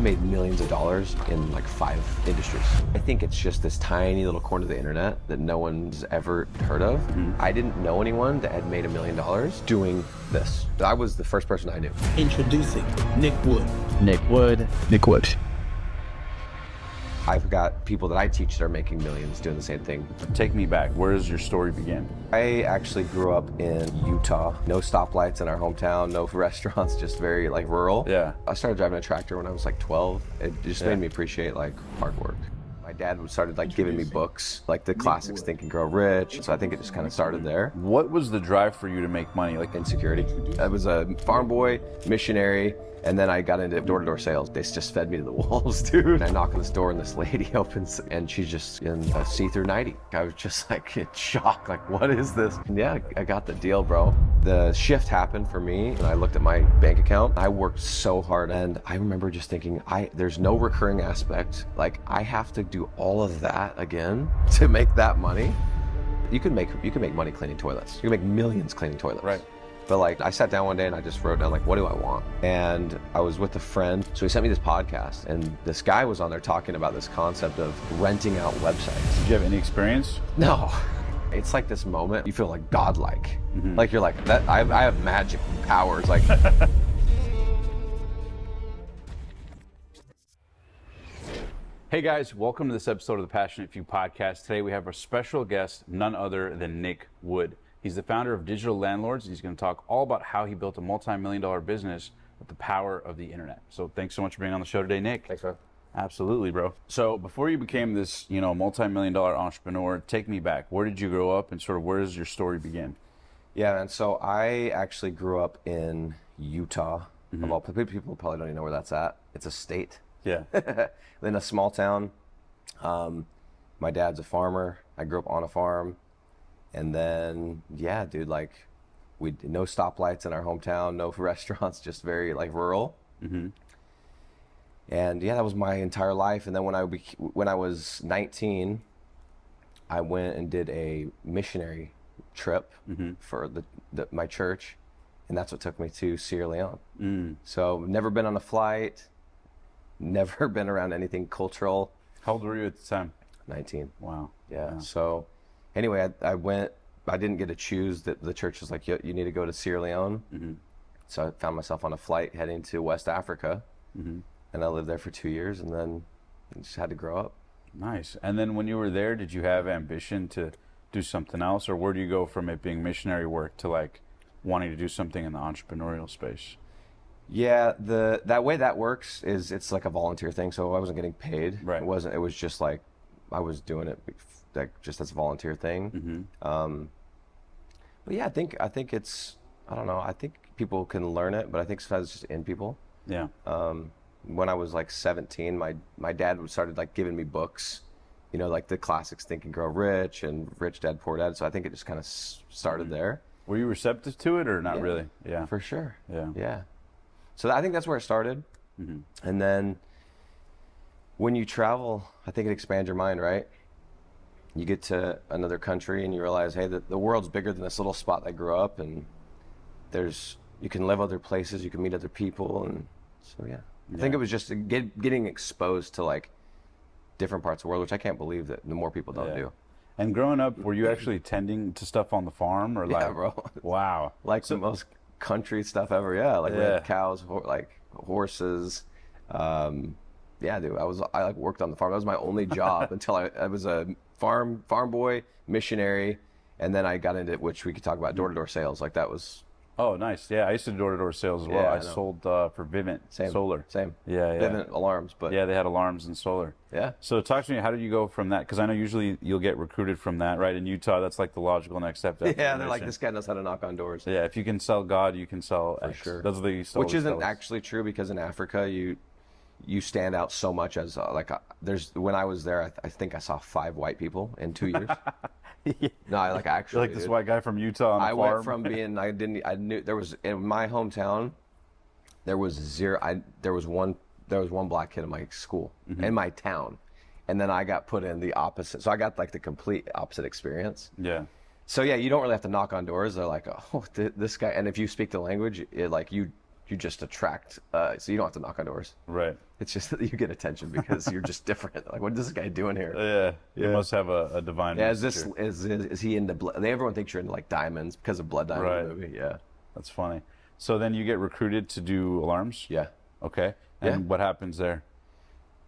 made millions of dollars in like 5 industries. I think it's just this tiny little corner of the internet that no one's ever heard of. I didn't know anyone that had made $1 million doing this. I was the first person I knew. Introducing Nick Wood. Nick Wood. Nick Wood. I've got people that I teach that are making millions doing the same thing. Take me back. Where does your story begin? I actually grew up in Utah. No stoplights in our hometown, no restaurants, just very like rural. Yeah. I started driving a tractor when I was like 12. It just made me appreciate like hard work. My dad started like giving me books, like the classics, Think and Grow Rich. So I think it just kind of started there. What was the drive for you to make money? Like Insecurity. I was a farm boy, missionary, and then I got into door-to-door sales. They just fed me to the wolves, dude. I knock on this door and this lady opens and she's just in a see-through nightie. I was just like in shock, like what is this? And yeah, I got the deal, bro. The shift happened for me and I looked at my bank account. I worked so hard and I remember just thinking, there's no recurring aspect. Like I have to do all of that again to make that money. You can make money cleaning toilets. You can make millions cleaning toilets. Right. But like I sat down one day and I just wrote down like, what do I want? And I was with a friend. So he sent me this podcast and this guy was on there talking about this concept of renting out websites. Did you have any experience? No. It's like this moment, you feel like godlike. Like you're like, that I have magic powers. Like Hey guys, welcome to this episode of the Passionate Few podcast. Today we have a special guest, none other than Nick Wood. He's the founder of Digital Landlords. He's going to talk all about how he built a multi-million-dollar business with the power of the internet. So thanks so much for being on the show today, Nick. Thanks, man. Absolutely, bro. So before you became this, multi-million-dollar entrepreneur, take me back. Where did you grow up and sort of where does your story begin? Yeah, man. So I actually grew up in Utah. Of all people probably don't even know where that's at. It's a state. Yeah. In a small town. My dad's a farmer. I grew up on a farm. And then, yeah, dude, like no stoplights in our hometown, no restaurants, just very like rural. And yeah, that was my entire life. And then when I was 19, I went and did a missionary trip for my church. And that's what took me to Sierra Leone. So never been on a flight, never been around anything cultural. How old were you at the time? 19. Wow. Yeah. So anyway, I went, I didn't get to choose. That the church was like, you need to go to Sierra Leone. So I found myself on a flight heading to West Africa. And I lived there for 2 years and then just had to grow up. Nice. And then when you were there, did you have ambition to do something else? Or where do you go from it being missionary work to like wanting to do something in the entrepreneurial space? Yeah, that way that works is it's like a volunteer thing. So I wasn't getting paid. Right. It was just like, I was doing it like just as a volunteer thing. But yeah, I think it's, I don't know, I think people can learn it, but I think sometimes it's just in people. Yeah. When I was like 17, my dad started like giving me books, like the classics, Think and Grow Rich and Rich Dad, Poor Dad. So I think it just kind of started there. Were you receptive to it or not really? Yeah. For sure. Yeah. Yeah. So I think that's where it started. And then when you travel, I think it expands your mind, right? You get to another country and you realize, hey, the world's bigger than this little spot I grew up, and you can live other places, you can meet other people, and so yeah. I think it was just getting exposed to like different parts of the world, which I can't believe that the more people don't do. And growing up, were you actually tending to stuff on the farm or like? Yeah, bro. Wow. Like the most country stuff ever. Yeah, like we had cows, like horses. Yeah, dude. I like worked on the farm. That was my only job until I was a farm boy, missionary, and then I got into, which we could talk about, door-to-door sales. Like that was. Oh, nice. Yeah, I used to do door-to-door sales as well. Yeah, I sold for Vivint Solar. Same. Yeah. Vivint alarms, but yeah, they had alarms and solar. Yeah. So talk to me. How did you go from that? Because I know usually you'll get recruited from that, right? In Utah, that's like the logical next step. Yeah, they're like, this guy knows how to knock on doors. Yeah, if you can sell God, you can sell X. Sure. Those are the which isn't actually true, because in Africa you stand out so much as when I was there, I think I saw 5 white people in 2 years. No, actually. You're like this white guy from Utah on the farm. Went from being, I knew there was, in my hometown, there was one black kid in my school, in my town. And then I got put in the opposite. So I got like the complete opposite experience. Yeah. So yeah, you don't really have to knock on doors. They're like, oh, this guy. And if you speak the language, you just attract, so you don't have to knock on doors. Right. It's just that you get attention because you're just different. Like, what is this guy doing here? You must have a divine. Yeah, message. is he into blood? Everyone thinks you're into like diamonds because of Blood Diamond Right. movie. Yeah. That's funny. So then you get recruited to do alarms. Yeah. Okay. And Yeah. what happens there?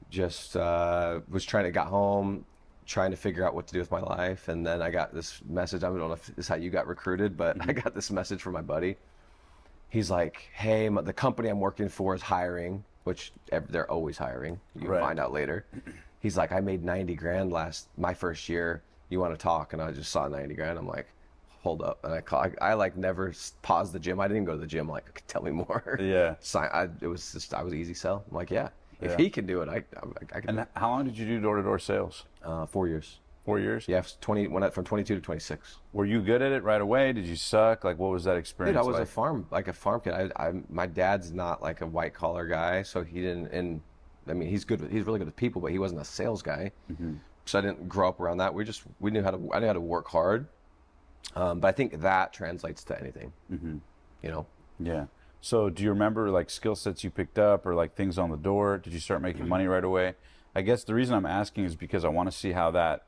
Just got home, trying to figure out what to do with my life, and then I got this message. I don't know if this is how you got recruited, but I got this message from my buddy. He's like, "Hey, the company I'm working for is hiring," which they're always hiring. You Right. find out later. He's like, "I made 90 grand my first year. You want to talk?" And I just saw 90 grand. I'm like, "Hold up!" And I like never paused the gym. I didn't even go to the gym. Like, "Okay, tell me more." Yeah. It was just I was easy sell. I'm like, yeah, if Yeah. he can do it, I can. And how long did you do door-to-door sales? 4 years. 4 years. Yeah, went up from 22 to 26. Were you good at it right away? Did you suck? Like, what was that experience Dude, I was like? a farm kid. My dad's not like a white collar guy, so he didn't. And I mean, he's really good with people, but he wasn't a sales guy. So I didn't grow up around that. I knew how to work hard. But I think that translates to anything. You know. Yeah. So do you remember like skill sets you picked up or like things on the door? Did you start making money right away? I guess the reason I'm asking is because I want to see how that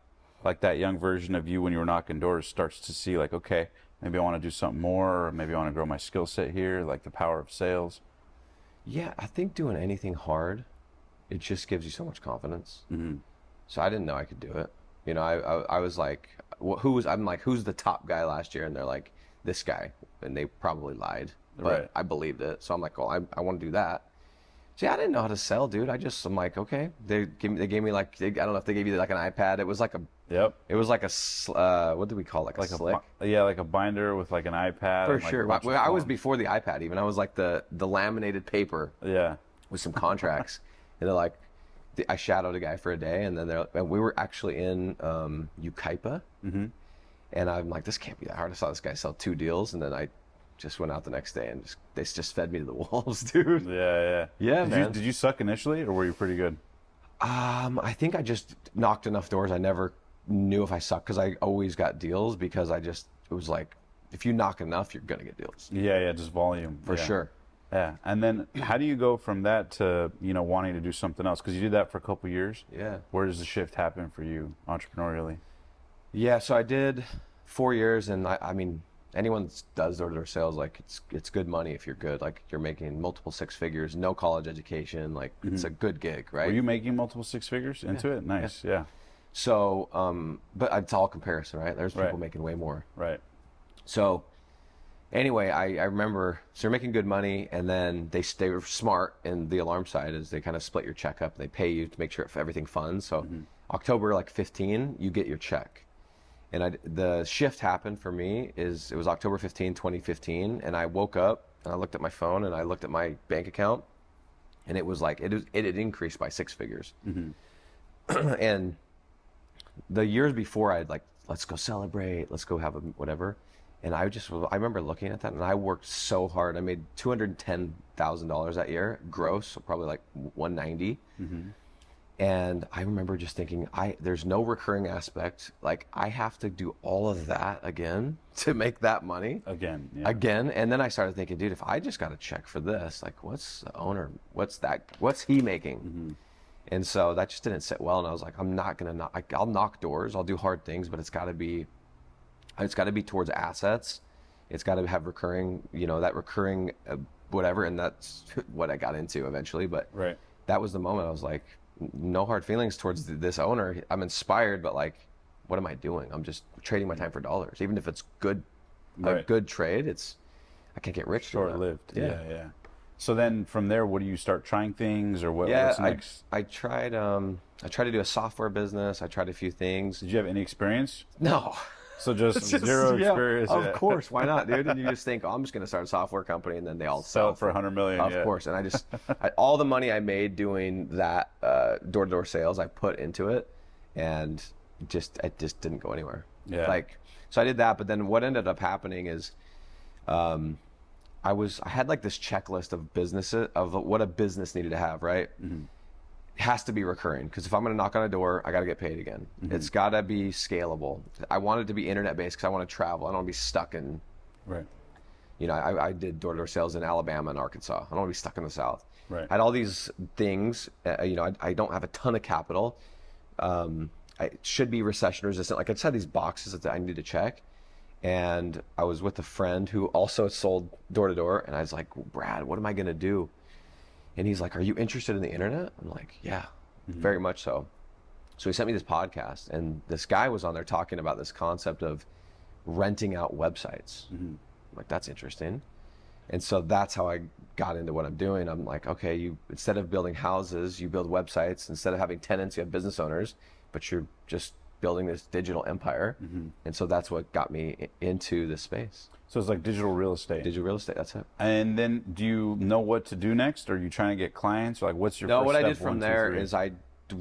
young version of you when you were knocking doors starts to see like, okay, maybe I want to do something more, or maybe I want to grow my skill set here, like the power of sales. Yeah, I think doing anything hard, it just gives you so much confidence. So I didn't know I could do it. You know, I was like, I'm like, who's the top guy last year? And they're like, this guy. And they probably lied, but Right. I believed it. So I'm like, well, I want to do that. See, I didn't know how to sell, dude. I'm like, okay. They gave me like, I don't know if they gave you like an iPad. It was like Yep. what do we call it? Like a slick? Like a binder with like an iPad. For and, like, sure. a bunch of I was phones. before the iPad even. I was like the laminated paper Yeah. with some contracts. And they're like, I shadowed a guy for a day, and then we were actually in Ukaipa. And I'm like, this can't be that hard. I saw this guy sell 2 deals, and then I just went out the next day, and they just fed me to the wolves, dude. Yeah. Yeah, man. Did you suck initially, or were you pretty good? I think I just knocked enough doors. I never knew if I sucked because I always got deals because it was like, if you knock enough, you're gonna get deals. Yeah, just volume. For sure. Yeah, and then how do you go from that to, wanting to do something else? Because you did that for a couple years. Yeah. Where does the shift happen for you entrepreneurially? Yeah, so I did 4 years, and I mean, anyone that does door-to-door sales, like it's good money if you're good. Like you're making multiple 6 figures, no college education, like it's a good gig, right? Were you making multiple 6 figures into it? Nice, yeah. So, but it's all comparison, right? There's people Right. making way more. Right. So anyway, I remember, so you're making good money, and then they were smart in the alarm side is they kind of split your check up. They pay you to make sure everything funds. So October 15, you get your check. And the shift happened for me it was October 15, 2015, and I woke up and I looked at my phone and I looked at my bank account, and it was like it had increased by 6 figures. And the years before, I'd like, let's go celebrate, let's go have whatever. And I remember looking at that, and I worked so hard. I made $210,000 that year, gross, so probably like 190. And I remember just thinking, there's no recurring aspect. Like, I have to do all of that again to make that money. Again, yeah. Again. And then I started thinking, dude, if I just got a check for this, like, what's the owner? What's he making? And so that just didn't sit well. And I was like, I'm not going to I'll knock doors. I'll do hard things, but it's got to be towards assets. It's got to have recurring, that recurring whatever. And that's what I got into eventually. But Right. that was the moment I was like, no hard feelings towards this owner. I'm inspired, but like, what am I doing? I'm just trading my time for dollars. Even if it's good, a Right. good trade, I can't get rich. doing that. Short-lived. Yeah. So then from there, what do you start trying things, or what's next? I tried to do a software business. I tried a few things. Did you have any experience? No. So just It's just- zero yeah, experience. Of course, why not, dude? And you just think, I'm just going to start a software company, and then they all Sell it for $100 million. Of yeah. course, and all the money I made doing that door-to-door sales, I put into it, and it just didn't go anywhere. Yeah. So I did that, but then what ended up happening is, I had like this checklist of what a business needed to have, right? It has to be recurring, because if I'm going to knock on a door, I got to get paid again. It's got to be scalable. I want it to be internet based because I want to travel. I don't want to be stuck in, Right. I did door-to-door sales in Alabama and Arkansas. I don't want to be stuck in the South. Right. I had all these things. I don't have a ton of capital. It should be recession resistant. Like I just had these boxes that I needed to check. And I was with a friend who also sold door to door. And I was like, Brad, what am I going to do? And he's like, are you interested in the internet? I'm like, yeah, very much so. So he sent me this podcast, and this guy was on there talking about this concept of renting out websites. I'm like, that's interesting. And so that's how I got into what I'm doing. I'm like, okay, you instead of building houses, you build websites. Instead of having tenants, you have business owners, but you're just building this digital empire. And so that's what got me into this space. So it's like digital real estate. Digital real estate, that's it. And then do you know what to do next? Or are you trying to get clients? Or like, what's your No, first what I step? did from 1, 2, there 3? is I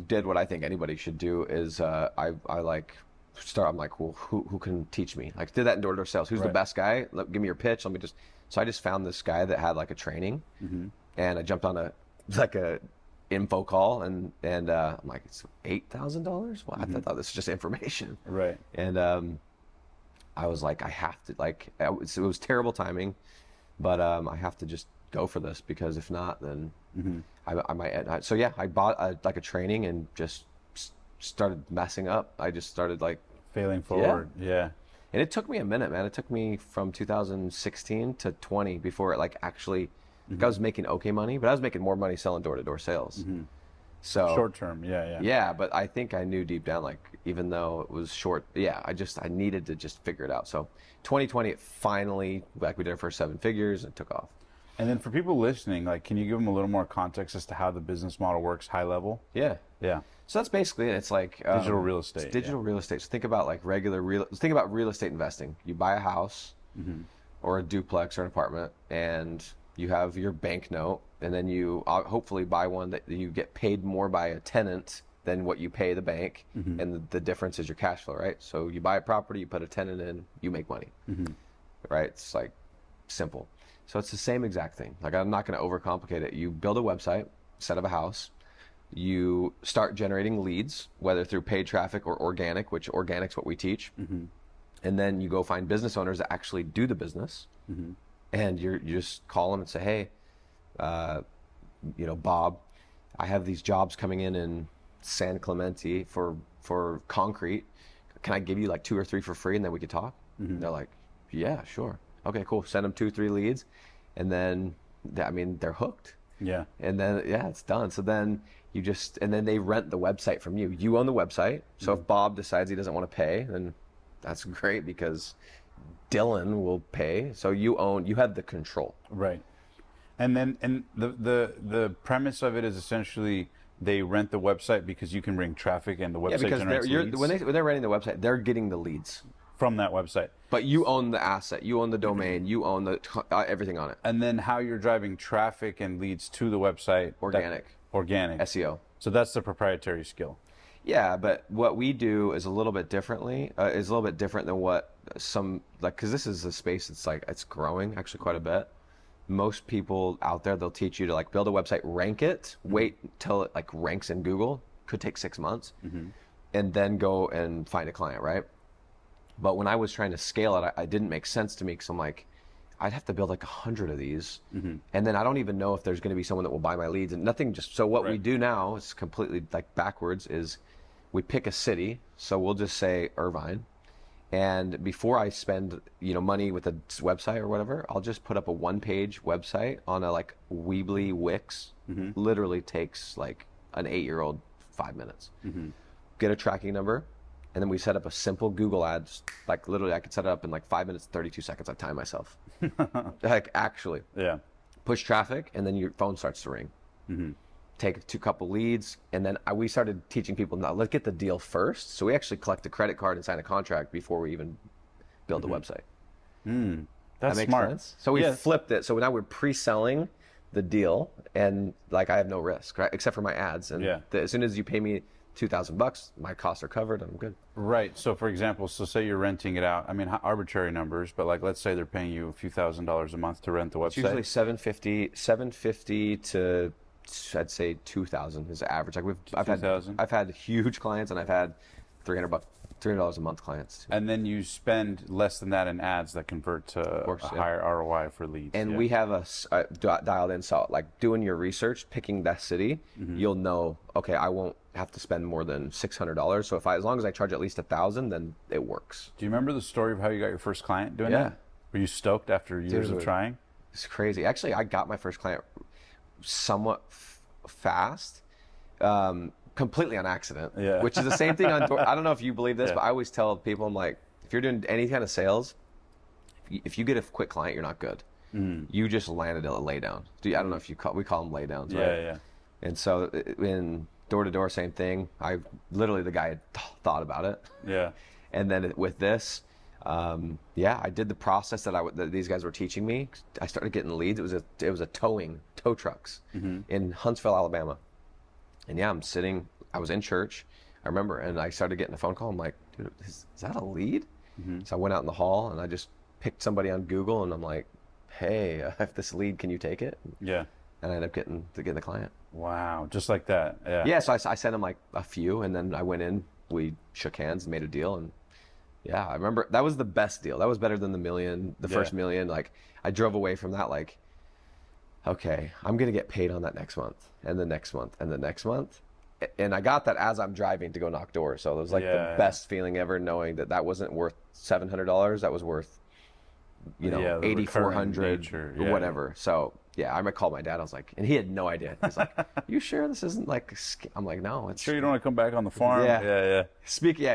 did what I think anybody should do is I like start, I'm like, well, who can teach me? Like did that in door-to-door sales. Who's the best guy? Give me your pitch. Let me just, so I just found this guy that had like a training and I jumped on a info call and I'm like, it's $8,000? Well, I thought this was just information. Right. And I was like, I have to, like, it was terrible timing, but I have to just go for this because if not, then I might. So yeah, I bought a training and just started messing up. I just started like Failing forward. Yeah. And it took me a minute, man. It took me from 2016 to 20 before it like actually, I was making okay money, but I was making more money selling door-to-door sales. So Short term. Yeah. yeah, but I think I knew deep down, like, even though it was short, I needed to just figure it out. So 2020, it finally, like we did our first 7 figures and it took off. And then for people listening, like, can you give them a little more context as to how the business model works high level? Yeah. Yeah. So that's basically it. It's like Digital real estate. It's digital real estate. So think about like think about real estate investing. You buy a house or a duplex or an apartment and you have your bank note, and then you hopefully buy one that you get paid more by a tenant than what you pay the bank, and the difference is your cash flow, right? So you buy a property, you put a tenant in, you make money, right? It's like simple. So it's the same exact thing. Like I'm not going to overcomplicate it. You build a website, set up a house, you start generating leads, whether through paid traffic or organic, which organic's what we teach, and then you go find business owners that actually do the business. And you just call them and say, hey, Bob, I have these jobs coming in San Clemente for concrete. Can I give you like 2 or 3 for free and then we could talk? They're like, yeah, sure. Okay, cool. Send them 2, 3 leads. And then, they're hooked. Yeah. And then, it's done. So then and then they rent the website from you. You own the website. So if Bob decides he doesn't want to pay, then that's great because Dylan will pay. So you have the control. Right. And then the premise of it is essentially they rent the website because you can bring traffic and the website generates leads. When they're renting the website, they're getting the leads from that website. But you own the asset, you own the domain, you own everything on it. And then how you're driving traffic and leads to the website. Organic SEO. So that's the proprietary skill. Yeah, but what we do is a little bit different than what because this is a space that's like, it's growing actually quite a bit. Most people out there, they'll teach you to like build a website, rank it, wait till it like ranks in Google, could take 6 months, and then go and find a client, right? But when I was trying to scale it, it didn't make sense to me because I'm like, I'd have to build like 100 of these, and then I don't even know if there's going to be someone that will buy my leads and nothing. So what we do now is completely like backwards. Is we pick a city, so we'll just say Irvine, and before I spend money with a website or whatever, I'll just put up a 1-page website on a like Weebly Wix. Literally takes like an 8-year-old 5 minutes. Get a tracking number. And then we set up a simple Google ads. Like literally I could set it up in like 5 minutes, 32 seconds. I time myself. Like actually. Yeah. Push traffic and then your phone starts to ring. Take a couple leads. And then we started teaching people, now let's get the deal first. So we actually collect a credit card and sign a contract before we even build the website. That's that makes smart. sense? So we flipped it. So now we're pre-selling the deal and like I have no risk, right? Except for my ads. And as soon as you pay me $2,000, my costs are covered. I'm good. Right. So, for example, say you're renting it out. I mean, arbitrary numbers, but like, let's say they're paying you a few $1,000s a month to rent the website. It's usually $750 to I'd say 2,000 is the average. Like I've had huge clients, and I've had $300 $300 a month clients. And then you spend less than that in ads that convert to course, a yeah. higher ROI for leads. And yeah. we have a dialed in, so like doing your research, picking that city, you'll know, okay, I won't have to spend more than $600. So as long as I charge at least $1,000, then it works. Do you remember the story of how you got your first client doing Yeah. that? Were you stoked after years of Dude. trying? It's crazy. Actually, I got my first client somewhat fast, completely on accident, Yeah. which is the same thing on I don't know if you believe this, Yeah. but I always tell people, I'm like, if you're doing any kind of sales, if you get a quick client, you're not good. You just landed a lay down. I don't know if we call them lay downs, right? Yeah. And so in door to door, same thing. The guy had thought about it. Yeah. And then with this, I did the process that these guys were teaching me. I started getting leads. It was a tow trucks in Huntsville, Alabama. And yeah, I was in church, I remember, and I started getting a phone call. I'm like, dude, is that a lead? So I went out in the hall and I just picked somebody on Google and I'm like, hey, I have this lead, can you take it? Yeah. And I ended up getting the client. Wow. Just like that. Yeah. Yeah, so I sent him like a few, and then I went in, we shook hands and made a deal, and yeah, I remember that was the best deal. That was better than the first million. Like I drove away from that like, okay, I'm gonna get paid on that next month, and the next month, and the next month. And I got that as I'm driving to go knock doors. So it was like the best feeling ever, knowing that wasn't worth $700. That was worth, $8,400 or whatever. So yeah, I called my dad. I was like, and he had no idea. He's like, "You sure this isn't like?" I'm like, "No, it's." Sure, you don't want to come back on the farm? Yeah.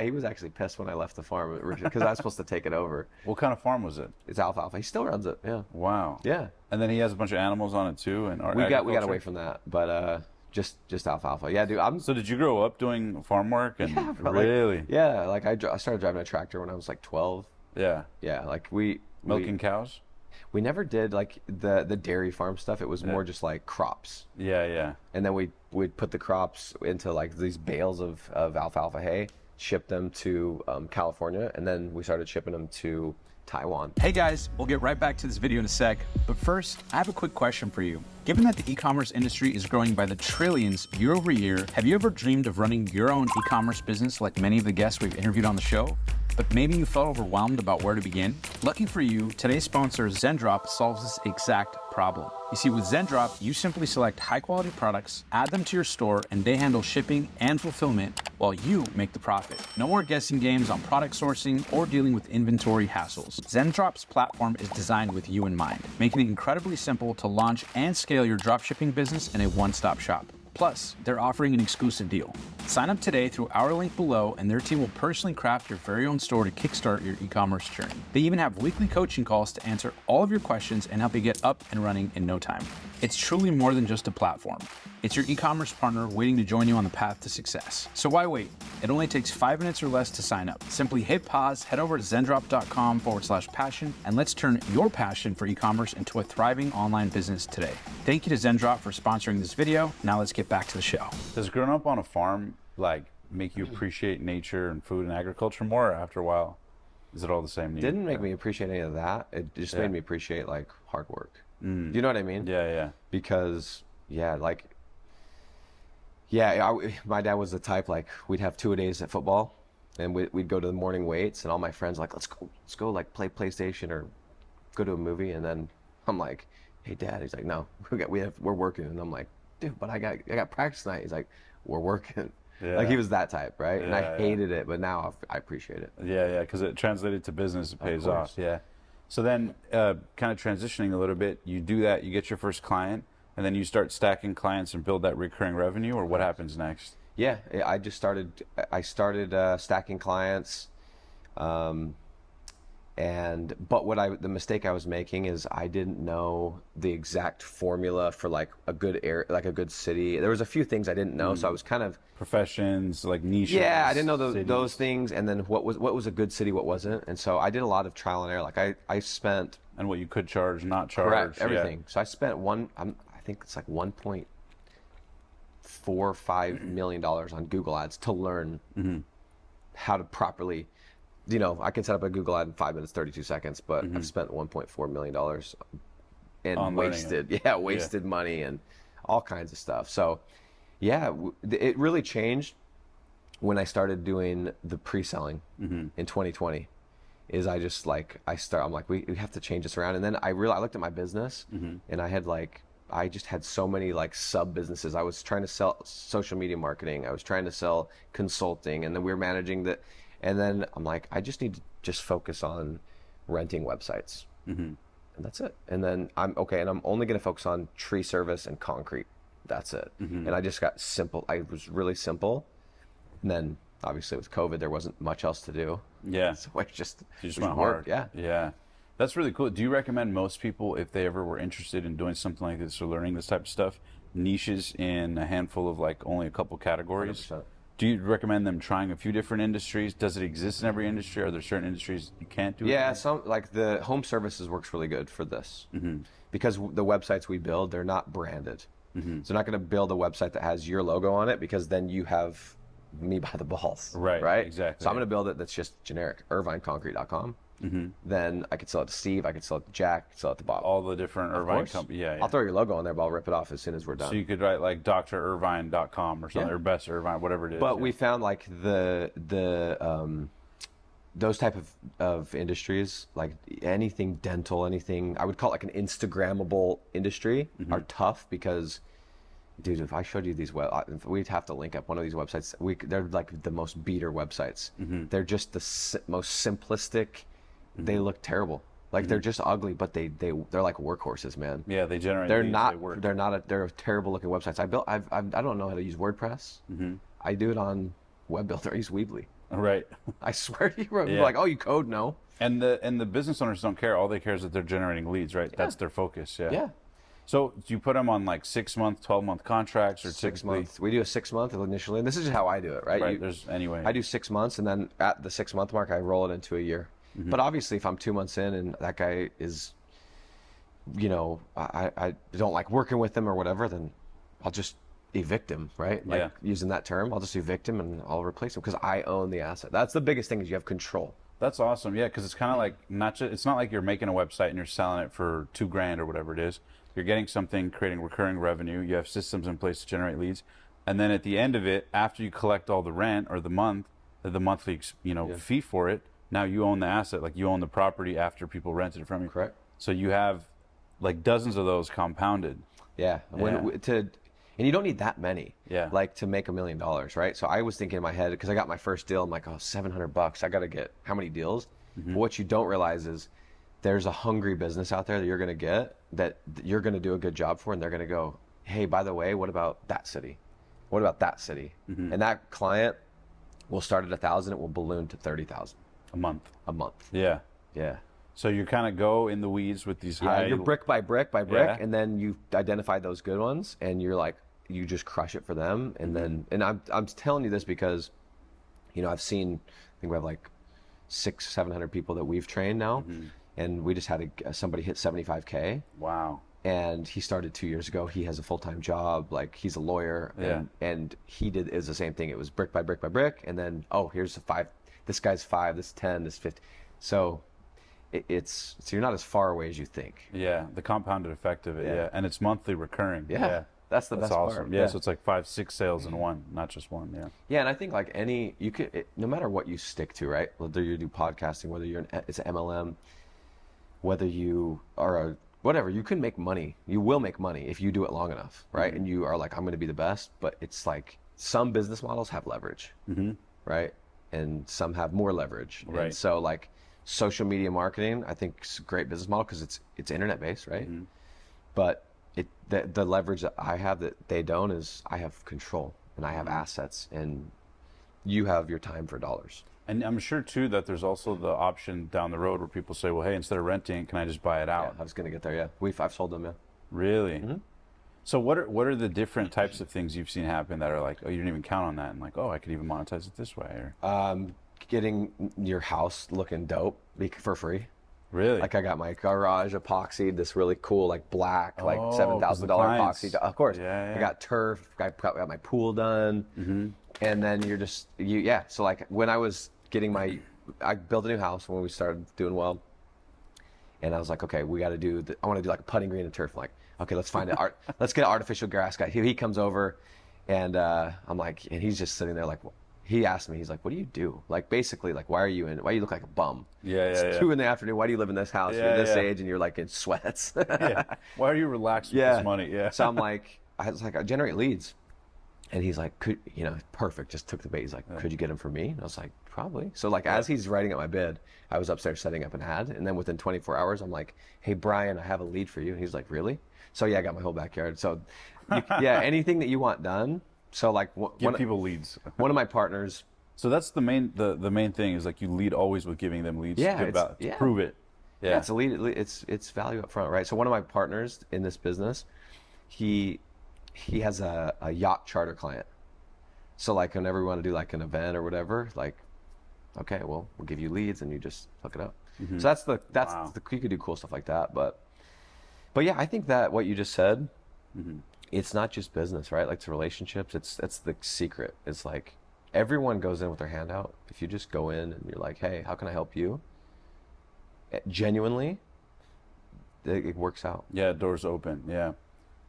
He was actually pissed when I left the farm because I was supposed to take it over. What kind of farm was it? It's alfalfa. He still runs it. Yeah. Wow. Yeah. And then he has a bunch of animals on it too, and we got away from that, but just alfalfa. Yeah, dude. So did you grow up doing farm work? And really? Like I started driving a tractor when I was like 12. Yeah. Yeah, like Milking cows? We never did like the dairy farm stuff. It was more just like crops. Yeah. And then we'd put the crops into like these bales of alfalfa hay, ship them to California, and then we started shipping them to Taiwan. Hey guys, we'll get right back to this video in a sec, but first, I have a quick question for you. Given that the e-commerce industry is growing by the trillions year over year, have you ever dreamed of running your own e-commerce business like many of the guests we've interviewed on the show? But maybe you felt overwhelmed about where to begin? Lucky for you, today's sponsor, Zendrop, solves this exact problem. You see, with Zendrop, you simply select high-quality products, add them to your store, and they handle shipping and fulfillment while you make the profit. No more guessing games on product sourcing or dealing with inventory hassles. Zendrop's platform is designed with you in mind, making it incredibly simple to launch and scale your dropshipping business in a one-stop shop. Plus, they're offering an exclusive deal. Sign up today through our link below, and their team will personally craft your very own store to kickstart your e-commerce journey. They even have weekly coaching calls to answer all of your questions and help you get up and running in no time. It's truly more than just a platform. It's your e-commerce partner waiting to join you on the path to success. So why wait? It only takes 5 minutes or less to sign up. Simply hit pause, head over to zendrop.com/passion, and let's turn your passion for e-commerce into a thriving online business today. Thank you to Zendrop for sponsoring this video. Now let's get back to the show. Does growing up on a farm like make you appreciate nature and food and agriculture more, or after a while is it all the same to you? Didn't make me appreciate any of that. It just made me appreciate like hard work. Do you know what I mean? Yeah. Because my dad was the type, like we'd have 2-a-days at football, and we'd go to the morning weights, and all my friends like, let's go like play PlayStation or go to a movie, and then I'm like, hey Dad, he's like, no, we're working, and I'm like, dude, but I got practice tonight. He's like, we're working. Yeah. Like he was that type, right? And I Yeah. hated it, but now I appreciate it. Yeah, because it translated to business, it pays off. Yeah. So then, kind of transitioning a little bit, you do that, you get your first client, and then you start stacking clients and build that recurring revenue, or what happens next? Yeah, I started stacking clients, but the mistake I was making is I didn't know the exact formula for like a good a good city. There was a few things I didn't know, so I was kind of Professions, like niches. Yeah, I didn't know cities. those things, and then what was a good city, what wasn't, and so I did a lot of trial and error. Like I spent And what you could charge, not charge. correct yeah. everything. So I spent I think it's like $1.45 million on Google Ads to learn how to properly. I can set up a Google ad in 5 minutes, 32 seconds, but I've spent $1.4 million and On learning wasted money and all kinds of stuff. So, yeah, it really changed when I started doing the pre-selling in 2020 is I'm like, we have to change this around. And then I looked at my business and I just had so many like sub businesses. I was trying to sell social media marketing. I was trying to sell consulting, and then we were managing the, and then I'm like, I just need to just focus on renting websites. And that's it. And then I'm only going to focus on tree service and concrete. That's it. And I just got simple. I was really simple. And then obviously with COVID, there wasn't much else to do. Yeah. So I just went hard. Yeah. Yeah. That's really cool. Do you recommend most people, if they ever were interested in doing something like this or learning this type of stuff, niches in a handful of like only a couple categories? 100%. Do you recommend them trying a few different industries? Does it exist in every industry? Are there certain industries you can't do? Yeah, some like the home services works really good for this because the websites we build, they're not branded. So they're not going to build a website that has your logo on it because then you have me by the balls. Right? Exactly. So I'm going to build it that's just generic, irvineconcrete.com. Then I could sell it to Steve, I could sell it to Jack, I could sell it to Bob. All the different Irvine companies. Yeah, I'll throw your logo on there, but I'll rip it off as soon as we're done. So you could write like drirvine.com or something, or Best Irvine, whatever it is. But we found like those type of industries, like anything dental, anything I would call it like an Instagrammable industry, are tough because, dude, if I showed you these we'd have to link up one of these websites. They're like the most beater websites. They're just the most simplistic. They look terrible. Like they're just ugly, but they're like workhorses, man. Yeah, they generate. They're leads, not. They work. They're terrible looking websites. I don't know how to use WordPress. I do it on Web Builder. I use Weebly. Right. I swear to you, you're Yeah. like, oh, you code? No. And the business owners don't care. All they care is that they're generating leads, right? That's their focus. Yeah. Yeah. So do you put them on like 6-month, 12-month contracts, or 6 typically- months. We do a 6 month initially, and this is just how I do it, right? Right. Anyway. I do 6 months, and then at the 6 month mark, I roll it into a year. But obviously, if I'm 2 months in and that guy is, I don't like working with him or whatever, then I'll just evict him, right? Like using that term, I'll just evict him and I'll replace him because I own the asset. That's the biggest thing is you have control. That's awesome. Yeah, because it's kind of like it's not like you're making a website and you're selling it for $2,000 or whatever it is. You're getting something, creating recurring revenue. You have systems in place to generate leads, and then at the end of it, after you collect all the rent or the monthly fee for it, now you own the asset. Like you own the property after people rented it from you. Correct. So you have like dozens of those compounded. Yeah. And you don't need that many. Yeah. Like to make $1 million, right? So I was thinking in my head because I got my first deal. I'm like, oh, $700. I got to get how many deals? But what you don't realize is there's a hungry business out there that you're going to get that you're going to do a good job for, and they're going to go, hey, by the way, what about that city? What about that city? And that client will start at 1,000. It will balloon to 30,000 A month. a month. Yeah. Yeah. So you kind of go in the weeds with these Yeah, high. you're brick by brick by brick, Yeah. and then you identify those good ones, and you're like, you just crush it for them, and then, and I'm telling you this because, I've seen, I think we have like 600-700 people that we've trained now, and we just had somebody hit 75K, Wow. and he started 2 years ago. He has a full-time job, like he's a lawyer, and he is the same thing. It was brick by brick by brick, and then here's 5. This guy's 5. This 10. This 50. So you're not as far away as you think. Yeah, the compounded effect of it. Yeah, and it's monthly recurring. Yeah. That's the best awesome. part. Yeah, so it's like 5-6 sales in one, not just one. Yeah. Yeah, and I think like no matter what you stick to, right? Whether you do podcasting, whether it's an MLM, whether you are whatever, you can make money. You will make money if you do it long enough, right? And you are like, I'm going to be the best. But it's like some business models have leverage, right? And some have more leverage. Right. And so like social media marketing, I think is a great business model because it's internet based, right? But the leverage that I have that they don't is I have control and I have assets, and you have your time for dollars. And I'm sure too that there's also the option down the road where people say, well, hey, instead of renting, can I just buy it Yeah, out? I was gonna get there. Yeah, I've sold them. Yeah. Really? So what are the different types of things you've seen happen that are like, oh, you didn't even count on that, and like, oh, I could even monetize it this way? Or Getting your house looking dope for free. really? Like I got my garage epoxied, this really cool like black, like Oh, 'cause $7,000 the clients. epoxy. Of course. Yeah, yeah. I got turf. I got my pool done. And then So like when I was getting I built a new house when we started doing well. And I was like, okay, we got to do. I want to do like a putting green and turf. I'm like, okay, let's find it. Let's get an artificial grass guy. He comes over, and I'm like, and he's just sitting there like, he asked me, he's like, what do you do? Like, basically, like, why you look like a bum? Yeah, It's 2 PM. Why do you live in this house? Yeah, You're this yeah. age and you're like in sweats. Yeah. Why are you relaxed with this money? Yeah. So I was like, I generate leads. And he's like, perfect. Just took the bait. He's like, could you get him for me? And I was like, probably. So like, as he's writing up my bid, I was upstairs setting up an ad. And then within 24 hours, I'm like, hey, Brian, I have a lead for you. And he's like, really? So yeah, I got my whole backyard. So yeah, anything that you want done. So like, Give people leads. one of my partners. So that's the main thing is like you lead always with giving them leads. Yeah, to prove it. Yeah, it's a lead. It's value up front, right? So one of my partners in this business, he has a yacht charter client. So like whenever we want to do like an event or whatever, like, okay, well, we'll give you leads and you just hook it up. So that's Wow. you could do cool stuff like that. But yeah, I think that what you just said, it's not just business, right? Like it's relationships. That's the secret. It's like everyone goes in with their hand out. If you just go in and you're like, hey, how can I help you? Genuinely, it works out. Yeah, doors open. Yeah.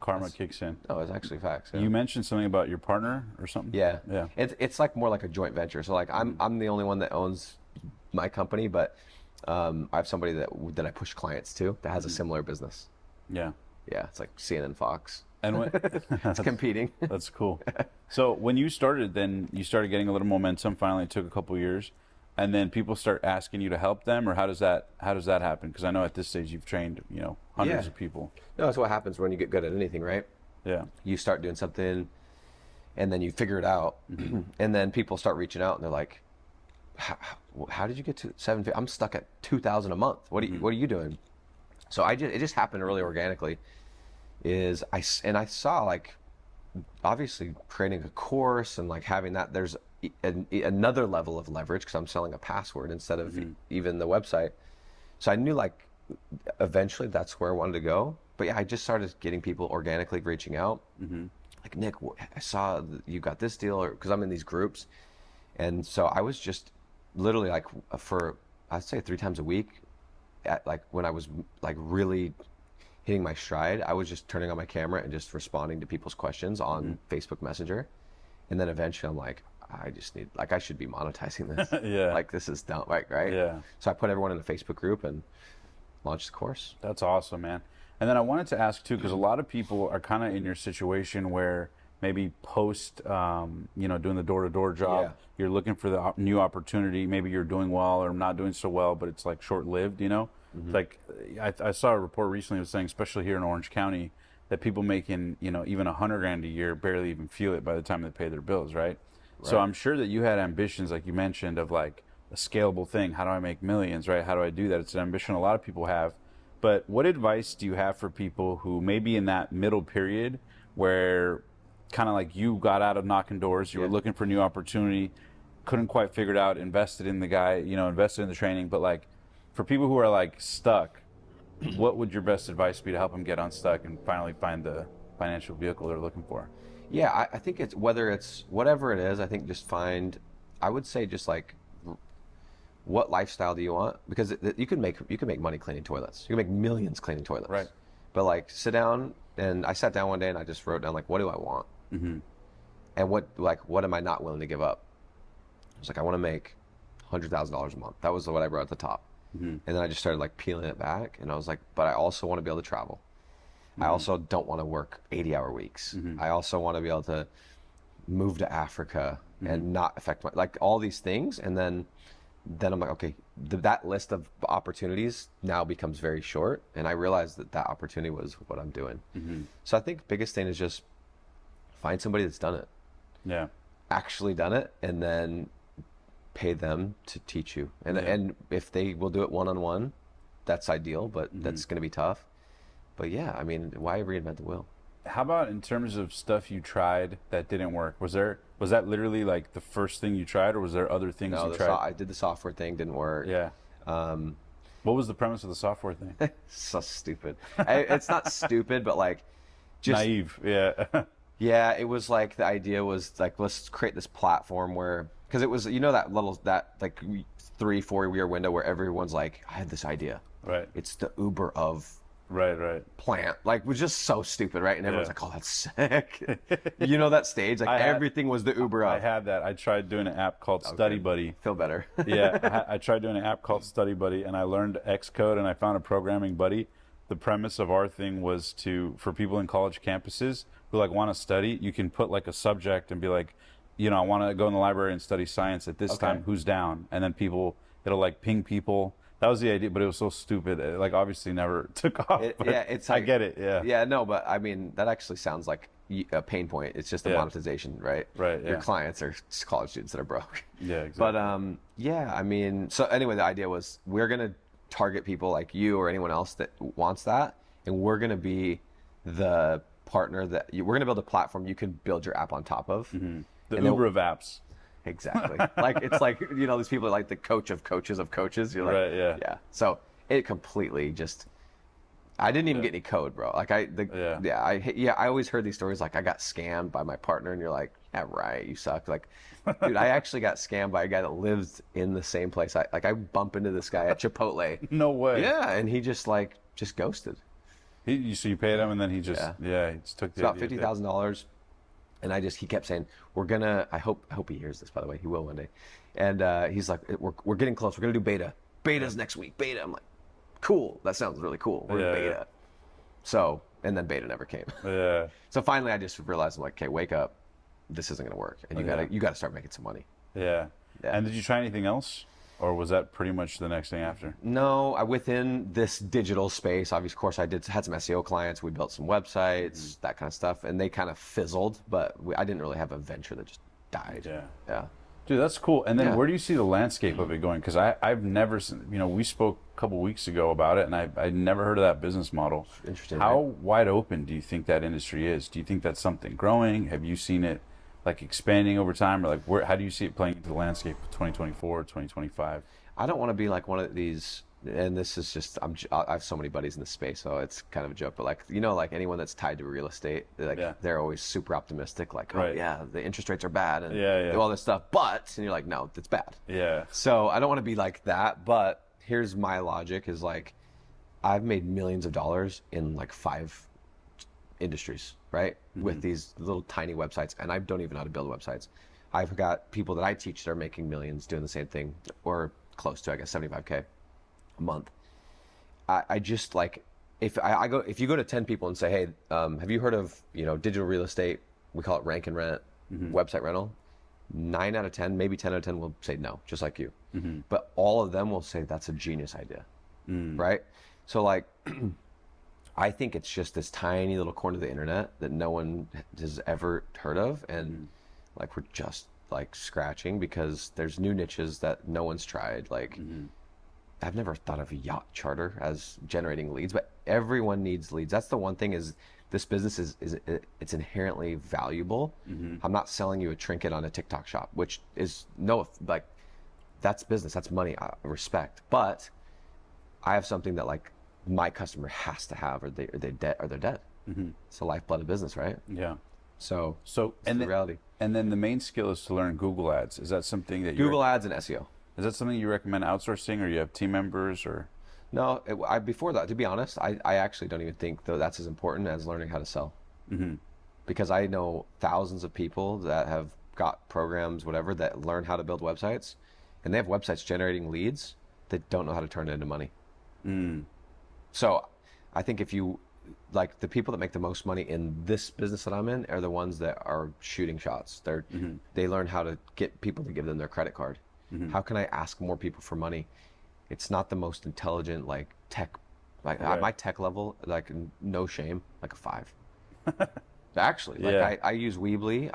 Karma kicks in. Oh, it's actually facts. Yeah. You mentioned something about your partner or something? Yeah. Yeah. It's like more like a joint venture. So like I'm the only one that owns my company, but I have somebody that I push clients to that has a similar business. Yeah. Yeah, it's like CNN Fox. And when, It's competing. that's cool. So when you started, then you started getting a little momentum. Finally, it took a couple years, and then people start asking you to help them, or how does that happen? Because I know at this stage you've trained hundreds of people. No, that's what happens when you get good at anything, right? Yeah. You start doing something, and then you figure it out, and then people start reaching out, and they're like, "How did you get to 750? I'm stuck at 2,000 a month. What are you doing?" So it just happened really organically. I saw like, obviously creating a course and like having that, there's another level of leverage because I'm selling a password instead of even the website. So I knew like eventually that's where I wanted to go. But yeah, I just started getting people organically reaching out. Like, Nick, I saw you got this deal, or because I'm in these groups. And so I was just literally like I'd say 3 times a week like when I was like really hitting my stride, I was just turning on my camera and just responding to people's questions on Facebook Messenger. And then eventually I'm like, I should be monetizing this. Yeah. Like this is dumb, right? Yeah. So I put everyone in a Facebook group and launched the course. That's awesome, man. And then I wanted to ask too, because a lot of people are kind of in your situation where maybe post, doing the door-to-door job, you're looking for the new opportunity. Maybe you're doing well or not doing so well, but it's like short-lived, Like I saw a report recently was saying, especially here in Orange County, that people making, even $100,000 a year barely even feel it by the time they pay their bills, right? So I'm sure that you had ambitions, like you mentioned, of like a scalable thing. How do I make millions, right? How do I do that? It's an ambition a lot of people have. But what advice do you have for people who may be in that middle period where kind of like you got out of knocking doors, you were looking for new opportunity, couldn't quite figure it out, invested in the guy, invested in the training, but like for people who are like stuck, what would your best advice be to help them get unstuck and finally find the financial vehicle they're looking for? Yeah, I think it's whatever it is, I think I would say just like, what lifestyle do you want? Because you can make money cleaning toilets. You can make millions cleaning toilets. Right. But like sit down, and I sat down one day and I just wrote down like, what do I want? And what am I not willing to give up? I was like, I want to make $100,000 a month. That was what I wrote at the top. And then I just started like peeling it back, and I was like, but I also want to be able to travel. I also don't want to work 80-hour weeks. I also want to be able to move to Africa and not affect like all these things. And then I'm like, okay, that list of opportunities now becomes very short. And I realized that opportunity was what I'm doing. So I think biggest thing is just find somebody that's done it. Yeah. Actually done it, and then pay them to teach you. And if they will do it one-on-one, that's ideal, but that's going to be tough. But yeah, I mean, why reinvent the wheel? How about in terms of stuff you tried that didn't work? Was that literally like the first thing you tried, or was there other things you tried? I did the software thing, didn't work. Yeah. What was the premise of the software thing? So stupid. It's not stupid, but like just naive. Yeah. Yeah, it was like the idea was like, let's create this platform where, because it was, that like 3-4 year window where everyone's like, I had this idea. Right. It's the Uber of Right. plant. Like, was just so stupid, right? And everyone's Yeah. like, oh, that's sick. You know that stage? Like, everything was the Uber I of. had that. I tried doing an app called Study Buddy. Feel better. Yeah, I tried doing an app called Study Buddy, and I learned Xcode, and I found a programming buddy. The premise of our thing was for people in college campuses who like want to study, you can put like a subject and be like, you know, I want to go in the library and study science at this time. Who's down? And then it'll like ping people. That was the idea, but it was so stupid. It, like, obviously never took off. It's I like, get it. Yeah. Yeah, no, but I mean, that actually sounds like a pain point. It's just the monetization, right? Right, Your yeah. clients are college students that are broke. Yeah, exactly. But yeah, I mean, so anyway, the idea was we're gonna target people like you or anyone else that wants that, and we're gonna be the partner we're gonna build a platform you can build your app on top of. The and Uber of apps. Exactly. Like, it's like, you know, these people are like the coach of coaches of coaches. You're like, Right, yeah. Yeah. So it completely just, I didn't even get any code, bro. Like I always heard these stories. Like, I got scammed by my partner, and you're like, yeah, right. You suck. Like, dude, I actually got scammed by a guy that lives in the same place. I bump into this guy at Chipotle. No way. Yeah. And he just ghosted. So you paid him, and then he just he just took the It's about idea. $50,000. And he kept saying, I hope he hears this, by the way. He will one day. And he's like, we're getting close. We're going to do beta. Beta's next week. Beta. I'm like, cool. That sounds really cool. We're in beta. Yeah. So, and then beta never came. Yeah. So finally I just realized, I'm like, okay, wake up. This isn't going to work. And you gotta start making some money. Yeah. Yeah. And did you try anything else? Or was that pretty much the next thing after? No, within this digital space, obviously, of course, had some SEO clients. We built some websites, that kind of stuff, and they kind of fizzled. But I didn't really have a venture that just died. Yeah. Dude, that's cool. And then Yeah. where do you see the landscape of it going? Because I've never seen, we spoke a couple weeks ago about it, and I'd never heard of that business model. Interesting. How Right? wide open do you think that industry is? Do you think that's something growing? Have you seen it like expanding over time? Or like, how do you see it playing into the landscape of 2024, 2025? I don't want to be like one of these, and this is just, I have so many buddies in this space, so it's kind of a joke, but like, like anyone that's tied to real estate, they're always super optimistic, like, oh Right. yeah, the interest rates are bad and Yeah. all this stuff, and you're like, no, it's bad. Yeah. So I don't want to be like that, but here's my logic is like, I've made millions of dollars in like 5 industries, right? With these little tiny websites, and I don't even know how to build websites. I've got people that I teach that are making millions doing the same thing, or close to, I guess, 75K a month. I just like, if you go to 10 people and say, hey, have you heard of, digital real estate? We call it rank and rent, website rental. 9 out of 10, maybe 10 out of 10 will say no, just like you. But all of them will say that's a genius idea, right? So like, I think it's just this tiny little corner of the internet that no one has ever heard of, and like we're just like scratching because there's new niches that no one's tried. Like I've never thought of a yacht charter as generating leads, but everyone needs leads. That's the one thing is this business is it's inherently valuable. I'm not selling you a trinket on a TikTok shop, which is like that's business, that's money, I respect. But I have something that like my customer has to have, or they're dead. It's the lifeblood of business, right? Yeah. So and the reality. And then the main skill is to learn Google Ads. Is that something that Google Ads and SEO. Is that something you recommend outsourcing, or you have team members, or? No, before that, to be honest, I actually don't even think though that's as important as learning how to sell. Because I know thousands of people that have got programs, whatever, that learn how to build websites, and they have websites generating leads that don't know how to turn it into money. So I think if you, like the people that make the most money in this business that I'm in are the ones that are shooting shots. They learn how to get people to give them their credit card. How can I ask more people for money? It's not the most intelligent like tech, like at my tech level, like no shame, like a 5. Actually, like I use Weebly.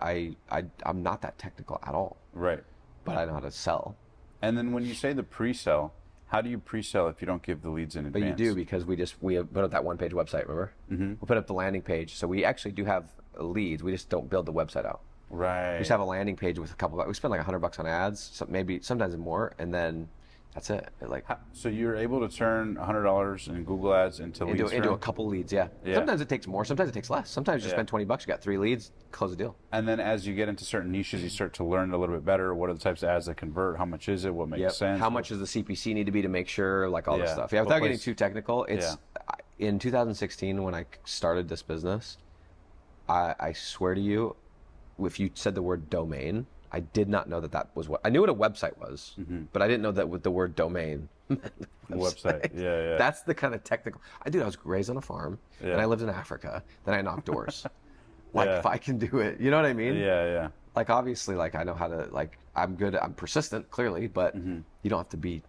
I'm not that technical at all. Right. But I know how to sell. And then when you say the pre-sell, how do you pre-sell if you don't give the leads in advance? But you do, because we put up that one-page website, remember? We put up the landing page. So we actually do have leads. We just don't build the website out. Right. We just have a landing page with a couple. We spend like $100 on ads, so maybe sometimes more, and then that's it. So you're able to turn $100 in Google Ads into leads? Into a couple leads, yeah. Sometimes it takes more. Sometimes it takes less. Sometimes you spend $20, you got 3 leads, close the deal. And then as you get into certain niches, you start to learn a little bit better. What are the types of ads that convert? How much is it? What makes sense? How much does the CPC need to be to make sure? Like all this stuff. Yeah. Without getting too technical, in 2016 when I started this business, I swear to you, if you said the word domain, I did not know that was what I knew what a website was, but I didn't know that with the word domain. Website. Yeah. That's the kind of technical. I was raised on a farm, and I lived in Africa. Then I knocked doors. Like if I can do it, you know what I mean? Yeah. Like obviously, like I know how to. Like I'm good. I'm persistent, clearly, but you don't have to be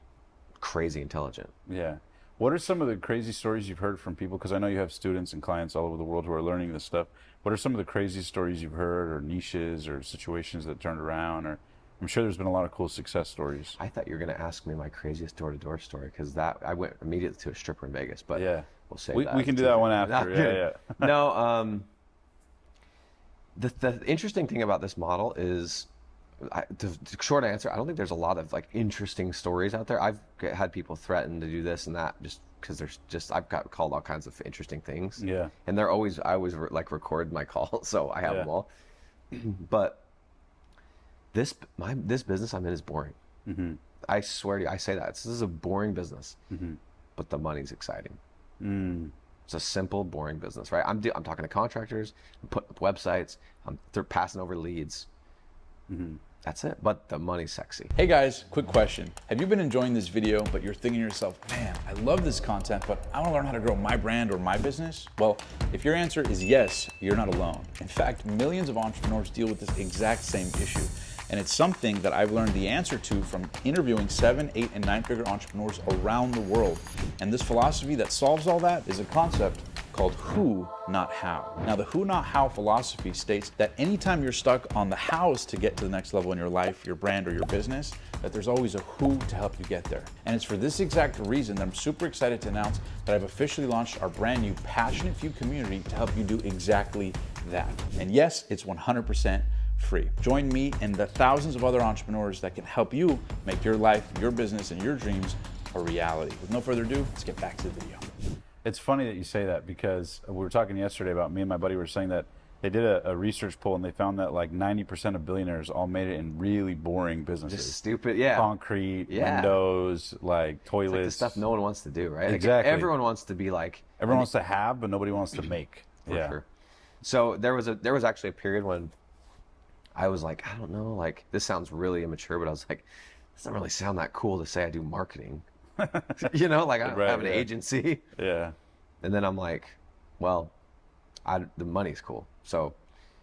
crazy intelligent. Yeah. What are some of the crazy stories you've heard from people? Because I know you have students and clients all over the world who are learning this stuff. What are some of the crazy stories you've heard, or niches, or situations that turned around? Or I'm sure there's been a lot of cool success stories. I thought you were going to ask me my craziest door-to-door story, because I went immediately to a stripper in Vegas. But we'll save that. We can do that one after. Yeah. No. The interesting thing about this model is, the short answer, I don't think there's a lot of like interesting stories out there. I've had people threaten to do this and that just because I've got called all kinds of interesting things. Yeah. And I always like record my calls, so I have them all. But this business I'm in is boring. I swear to you, I say that this is a boring business, but the money's exciting. It's a simple, boring business, right? I'm talking to contractors, I'm putting up websites, they're passing over leads. That's it, but the money's sexy. Hey guys, quick question. Have you been enjoying this video, but you're thinking to yourself, man, I love this content, but I want to learn how to grow my brand or my business? Well, if your answer is yes, you're not alone. In fact, millions of entrepreneurs deal with this exact same issue. And it's something that I've learned the answer to from interviewing 7, 8, and 9-figure entrepreneurs around the world. And this philosophy that solves all that is a concept called who, not how. Now, the who, not how philosophy states that anytime you're stuck on the hows to get to the next level in your life, your brand, or your business, that there's always a who to help you get there. And it's for this exact reason that I'm super excited to announce that I've officially launched our brand new Passionate Few community to help you do exactly that. And yes, it's 100% free. Join me and the thousands of other entrepreneurs that can help you make your life, your business, and your dreams a reality. With no further ado, let's get back to the video. It's funny that you say that, because we were talking yesterday about, me and my buddy were saying that they did a research poll and they found that like 90% of billionaires all made it in really boring businesses. Just stupid, yeah. Concrete, windows, like toilets. It's like the stuff no one wants to do, right? Exactly. Like everyone wants to be like. Everyone wants to have, but nobody wants to make. For sure. So there was actually a period when I was like, I don't know, like this sounds really immature, but I was like, it doesn't really sound that cool to say I do marketing. You know, like I don't have an agency. Yeah. And then I'm like, well, the money's cool. So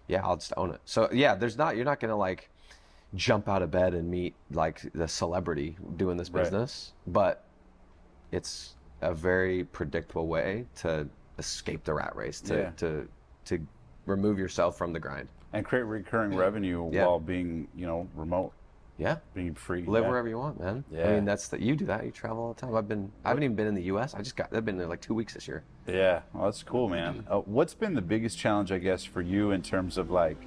yeah, I'll just own it. So yeah, you're not gonna like jump out of bed and meet like the celebrity doing this business, but it's a very predictable way to escape the rat race, to remove yourself from the grind. And create recurring revenue while being, remote. Yeah. Being free. Live wherever you want, man. Yeah. I mean, you do that. You travel all the time. I haven't even been in the U.S. I've been there like 2 weeks this year. Yeah. Well, that's cool, man. What's been the biggest challenge, I guess, for you in terms of like,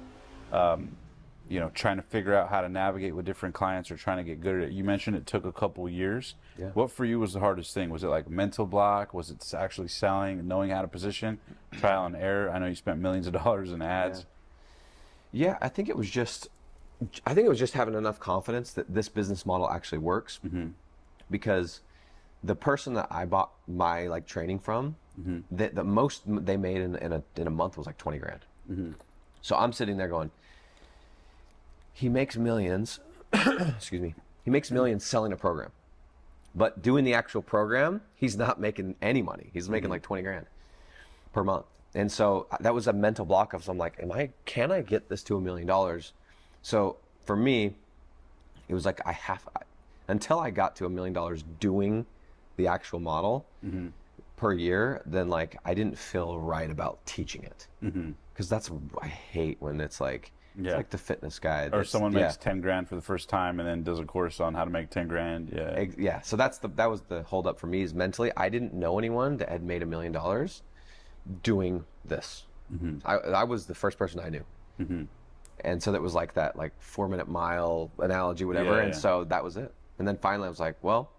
trying to figure out how to navigate with different clients or trying to get good at it? You mentioned it took a couple years. Yeah. What for you was the hardest thing? Was it like mental block? Was it actually selling, knowing how to position, trial and error? I know you spent millions of dollars in ads. Yeah, I think it was just having enough confidence that this business model actually works, because the person that I bought my like training from, the most they made in a month was like 20 grand. So I'm sitting there going, he makes millions, excuse me, he makes millions selling a program, but doing the actual program, he's not making any money. He's making like 20 grand per month. And so that was a mental block of, so I'm like, can I get this to $1 million? So for me, it was like, until I got to $1 million doing the actual model per year, then like, I didn't feel right about teaching it. Cause I hate when it's like, it's like the fitness guy. Or someone makes 10 grand for the first time and then does a course on how to make 10 grand. Yeah. Yeah. So that was the holdup for me, is mentally, I didn't know anyone that had made $1 million doing this. I was the first person I knew. And so that was like that 4-minute mile analogy, whatever. And so that was it. And then finally I was like, well,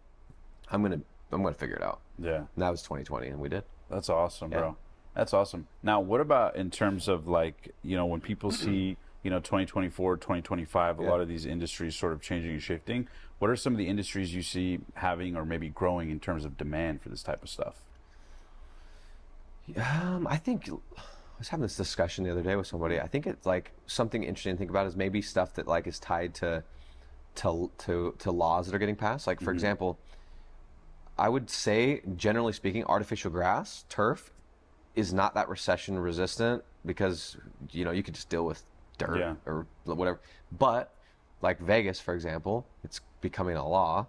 I'm gonna figure it out. Yeah. And that was 2020, and we did. That's awesome, bro. That's awesome. Now, what about in terms of like, when people see, 2024, 2025, a lot of these industries sort of changing and shifting. What are some of the industries you see having or maybe growing in terms of demand for this type of stuff? I think I was having this discussion the other day with somebody. I think it's like something interesting to think about is maybe stuff that like is tied to laws that are getting passed. Like for example, I would say generally speaking, artificial grass, turf, is not that recession resistant because you could just deal with dirt or whatever. But like Vegas, for example, it's becoming a law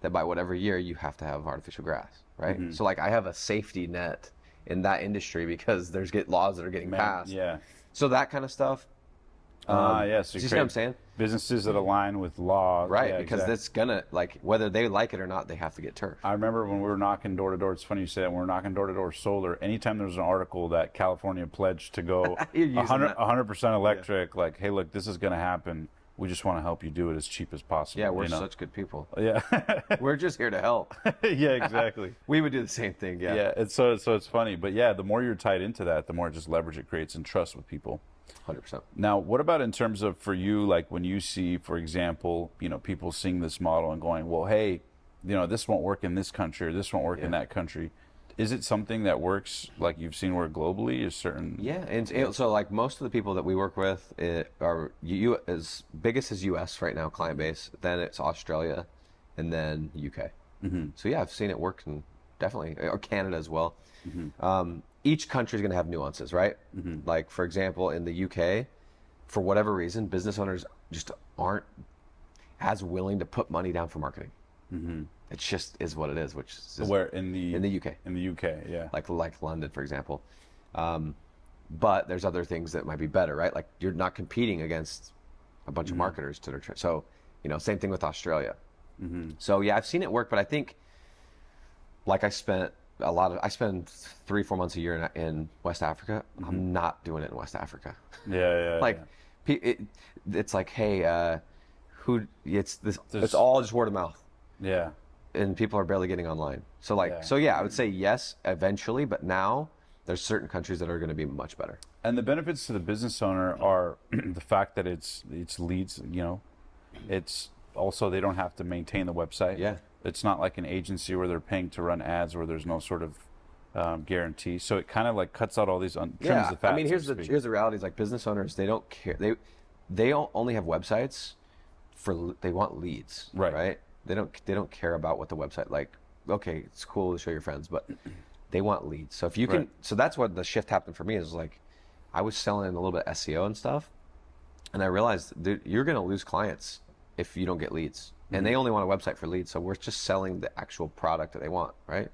that by whatever year you have to have artificial grass, right? So like I have a safety net in that industry because there's laws that are getting passed. Yeah. So that kind of stuff. Yes. Do you see what I'm saying? Businesses that align with law. Right, Yeah, because exactly. that's gonna, like, whether they like it or not, they have to get turf. I remember when we were knocking door to door. It's funny you say that. When we were knocking door to door solar, anytime there was an article that California pledged to go You're using 100% electric, like, hey, look, this is going to happen. We just want to help you do it as cheap as possible. Yeah, we're such good people. Yeah. We're just here to help. Yeah, exactly. We would do the same thing, yeah. Yeah, so it's funny. But yeah, the more you're tied into that, the more just leverage it creates and trust with people. 100%. Now, what about in terms of for you, like when you see, for example, people seeing this model and going, well, hey, this won't work in this country or this won't work in that country. Is it something that works like you've seen work globally? Is certain? Yeah, and so like most of the people that we work with are as biggest as U.S. right now, client base. Then it's Australia, and then UK. So yeah, I've seen it work, and definitely, or Canada as well. Each country is going to have nuances, right? Like for example, in the UK, for whatever reason, business owners just aren't as willing to put money down for marketing. It just is what it is, which is Where in the UK. In the UK, yeah. Like London, for example. But there's other things that might be better, right? Like you're not competing against a bunch of marketers to their so same thing with Australia. So yeah, I've seen it work, but I think like I spend 3-4 months a year in West Africa. I'm not doing it in West Africa. Yeah. Like it's like, hey, it's all just word of mouth. Yeah. And people are barely getting online. So I would say yes, eventually, but now there's certain countries that are going to be much better. And the benefits to the business owner are the fact that it's leads, it's also they don't have to maintain the website. Yeah. It's not like an agency where they're paying to run ads where there's no sort of guarantee. So it kind of like cuts out all these trims the fat. I mean, here's the reality: is like business owners, they don't care. They only have websites they want leads, right? They don't care about what the website like. Okay, it's cool to show your friends, but they want leads. So if you can, so that's what the shift happened for me is like, I was selling a little bit of SEO and stuff, and I realized, dude, you're going to lose clients if you don't get leads. And they only want a website for leads, so we're just selling the actual product that they want, right?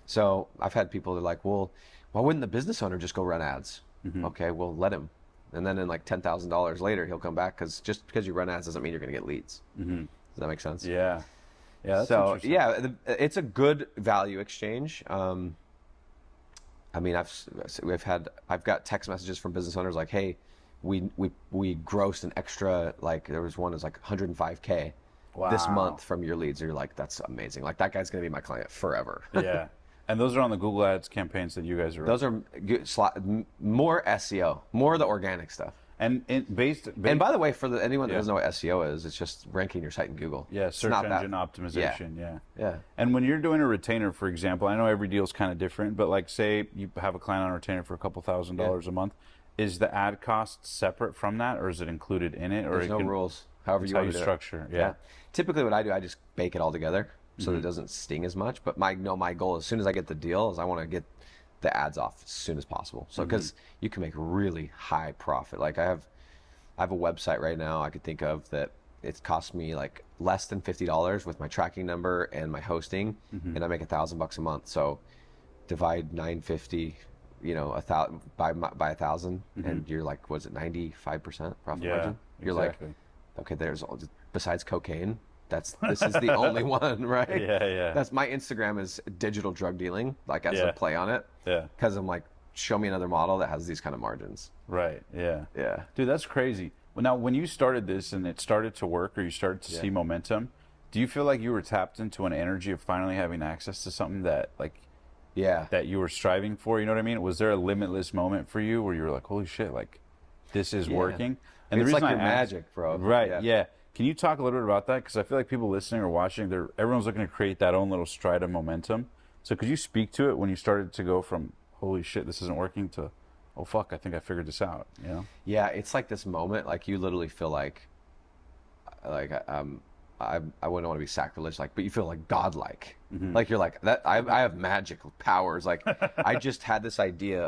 So I've had people that are like, well, why wouldn't the business owner just go run ads? Okay, well, let him. And then in like $10,000 later, he'll come back just because you run ads doesn't mean you're going to get leads. Does that make sense? Yeah. Yeah. That's So interesting. yeah, it's a good value exchange. I mean, I've got text messages from business owners like, hey, we grossed an extra, like there was one that's like 105K this month from your leads. And you're like, that's amazing. Like that guy's gonna be my client forever. Yeah. And those are on the Google Ads campaigns that you guys are. Those are more SEO, more of the organic stuff. And based And by the way, for anyone that doesn't know what SEO is, it's just ranking your site in Google. Yeah, It's search not engine optimization. Yeah. And when you're doing a retainer, for example, I know every deal is kind of different, but like say you have a client on a retainer for a couple $1,000s a month, is the ad cost separate from that, or is it included in it? Or There's no rules. However you how want you to do structure. it. Yeah. Typically, what I do, I just bake it all together so that it doesn't sting as much. But my goal as soon as I get the deal is I want to get the ads off as soon as possible. So because you can make really high profit. Like I have a website right now I could think of that it cost me like less than $50 with my tracking number and my hosting, and I make $1,000 a month. So divide 950, by 1,000, and you're like, was it 95% profit margin? You're exactly. like, okay, there's besides cocaine, this is the only one, right? Yeah. That's my Instagram is digital drug dealing, like as a play on it. Yeah. Because I'm like, show me another model that has these kind of margins. Right. Yeah. Yeah. Dude, that's crazy. Well, now when you started this and it started to work, or you started to see momentum, do you feel like you were tapped into an energy of finally having access to something that that you were striving for? You know what I mean? Was there a limitless moment for you where you were like, holy shit, like this is working? And It's like your magic, bro. Right. Yeah. Can you talk a little bit about that? Because I feel like people listening or watching, everyone's looking to create that own little stride of momentum. So could you speak to it when you started to go from, holy shit, this isn't working, to, oh fuck, I think I figured this out, you know? Yeah, it's like this moment, like you literally feel like I wouldn't want to be sacrilegious, like, but you feel like godlike. Like you're like that. I have magical powers. Like I just had this idea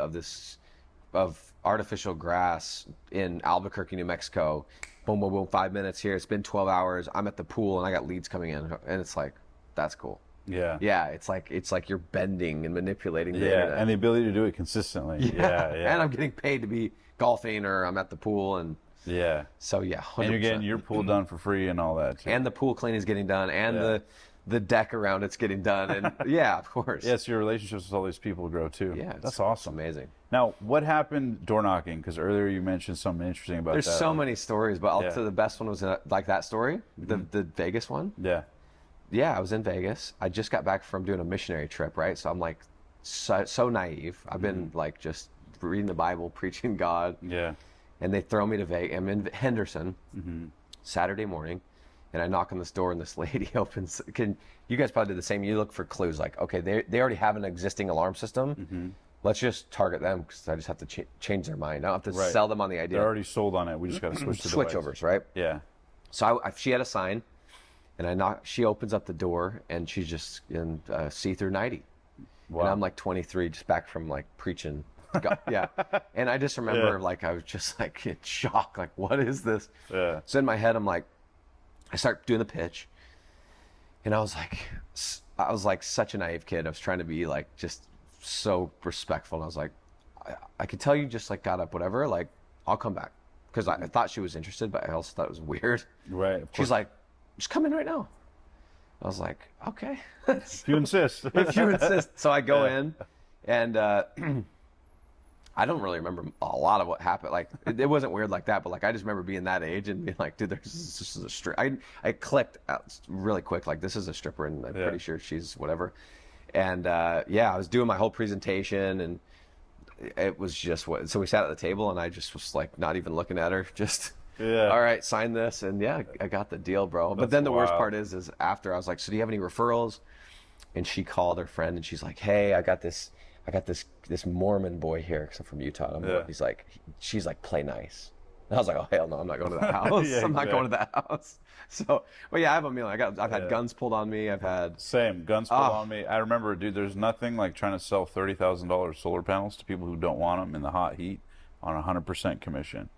of artificial grass in Albuquerque, New Mexico. Boom, boom, boom. 5 minutes here. It's been 12 hours. I'm at the pool and I got leads coming in, and it's like, that's cool. Yeah. Yeah, it's like you're bending and manipulating the Yeah, internet. and the ability to do it consistently. Yeah, yeah. And I'm getting paid to be golfing, or I'm at the pool, and yeah. so yeah, 100%. And you're getting your pool done for free and all that too. And the pool cleaning is getting done, and Yeah. the deck around it's getting done, and yeah, of course. Yes, your relationships with all these people grow too. Yeah, that's it's awesome. amazing. Now, what happened door knocking? Because earlier you mentioned something interesting about There's that. so many stories, but Yeah. the best one was like that story, the Vegas one. Yeah. Yeah, I was in Vegas. I just got back from doing a missionary trip, right? So I'm like so naive. I've been like just reading the Bible, preaching God. Yeah. And they throw me to Vegas. I'm in Henderson Saturday morning, and I knock on this door, and this lady opens. You guys probably did the same. You look for clues, like, okay, they already have an existing alarm system. Let's just target them, because I just have to change their mind. I don't have to Right. sell them on the idea. They're already sold on it. We just got to switch the device. Switchovers, right? Yeah. So she had a sign, and I knock. She opens up the door, and she's just in see-through nightie. Wow. And I'm like 23, just back from like preaching. Yeah. And I just remember like I was just like in shock, like, what is this? Yeah. So in my head, I'm like, I start doing the pitch, and I was like such a naive kid. I was trying to be like just so respectful. And I was like, I could tell you just like got up, whatever, like I'll come back, because I thought she was interested, but I also thought it was weird. Right. Of She's course. like, just come in right now. I was like, okay. If you insist. If you insist. So I go in, and I don't really remember a lot of what happened. Like it wasn't weird like that, but like I just remember being that age and being like, dude, this is a strip. I clicked out really quick, like this is a stripper, and I'm pretty sure she's whatever. And yeah, I was doing my whole presentation, and it was just what. So we sat at the table, and I just was like not even looking at her, just. Yeah. All right, sign this, and yeah, I got the deal, bro. But then the worst part is after I was like, so do you have any referrals? And she called her friend, and she's like, hey, I got this Mormon boy here, because I'm from Utah. He's like, she's like, play nice. And I was like, oh hell no, I'm not going to that house. Yeah, I'm not going to that house. So, but yeah, I have a million. I've had guns pulled on me. I've had Same. Guns pulled on me. I remember, dude, there's nothing like trying to sell $30,000 solar panels to people who don't want them in the hot heat on 100% commission.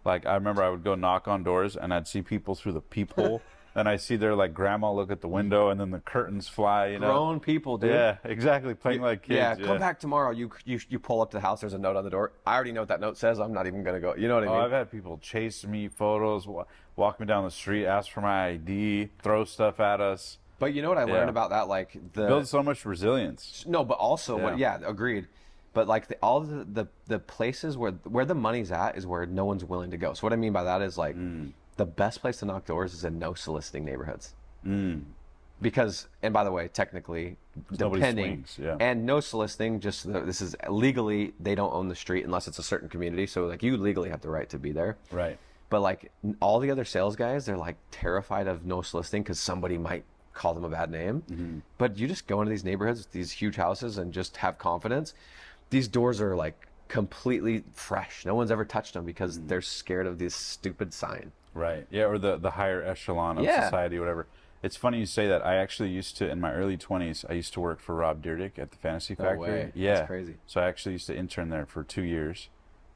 Like, I remember I would go knock on doors, and I'd see people through the peephole, and I see their like grandma look at the window, and then the curtains fly. You know, grown people, dude. Yeah, exactly. Playing like kids. Yeah, come back tomorrow. You pull up to the house. There's a note on the door. I already know what that note says. I'm not even gonna go. You know what I mean? I've had people chase me, photos, walk me down the street, ask for my ID, throw stuff at us. But you know what I learned about that? Like Builds so much resilience. No, but also agreed. But like all the places where the money's at is where no one's willing to go. So what I mean by that is like the best place to knock doors is in no soliciting neighborhoods. Because, and by the way, technically, depending, and no soliciting, just this is legally, they don't own the street unless it's a certain community. So like you legally have the right to be there. Right. But like all the other sales guys, they're like terrified of no soliciting because somebody might call them a bad name. But you just go into these neighborhoods with these huge houses and just have confidence. These doors are like completely fresh. No one's ever touched them because they're scared of this stupid sign. Right. Yeah, or the higher echelon of society, whatever. It's funny you say that. I actually used to, in my early 20s, I used to work for Rob Dyrdek at the Fantasy Factory. No way. Yeah. That's crazy. So I actually used to intern there for 2 years.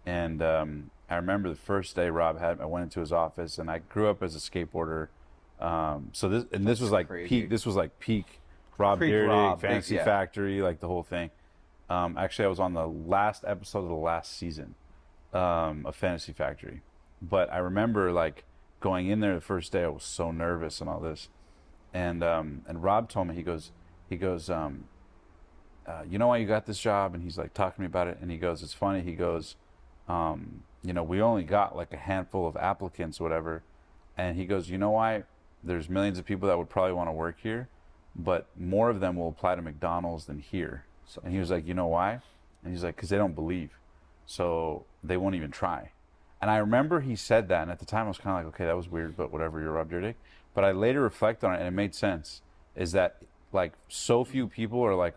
And I remember the first day I went into his office, and I grew up as a skateboarder. This was like crazy. peak Rob Dyrdek, Rob, Fantasy Factory, like the whole thing. Actually, I was on the last episode of the last season of Fantasy Factory. But I remember like going in there the first day, I was so nervous and all this. And Rob told me, he goes, you know why you got this job? And he's like talking to me about it. And he goes, it's funny. He goes, we only got like a handful of applicants, whatever. And he goes, you know why? There's millions of people that would probably want to work here, but more of them will apply to McDonald's than here. And he was like, you know why? And he's like, because they don't believe. So they won't even try. And I remember he said that. And at the time I was kind of like, okay, that was weird, but whatever, you're Rob Dyrdek. But I later reflect on it, and it made sense. Is that like so few people are like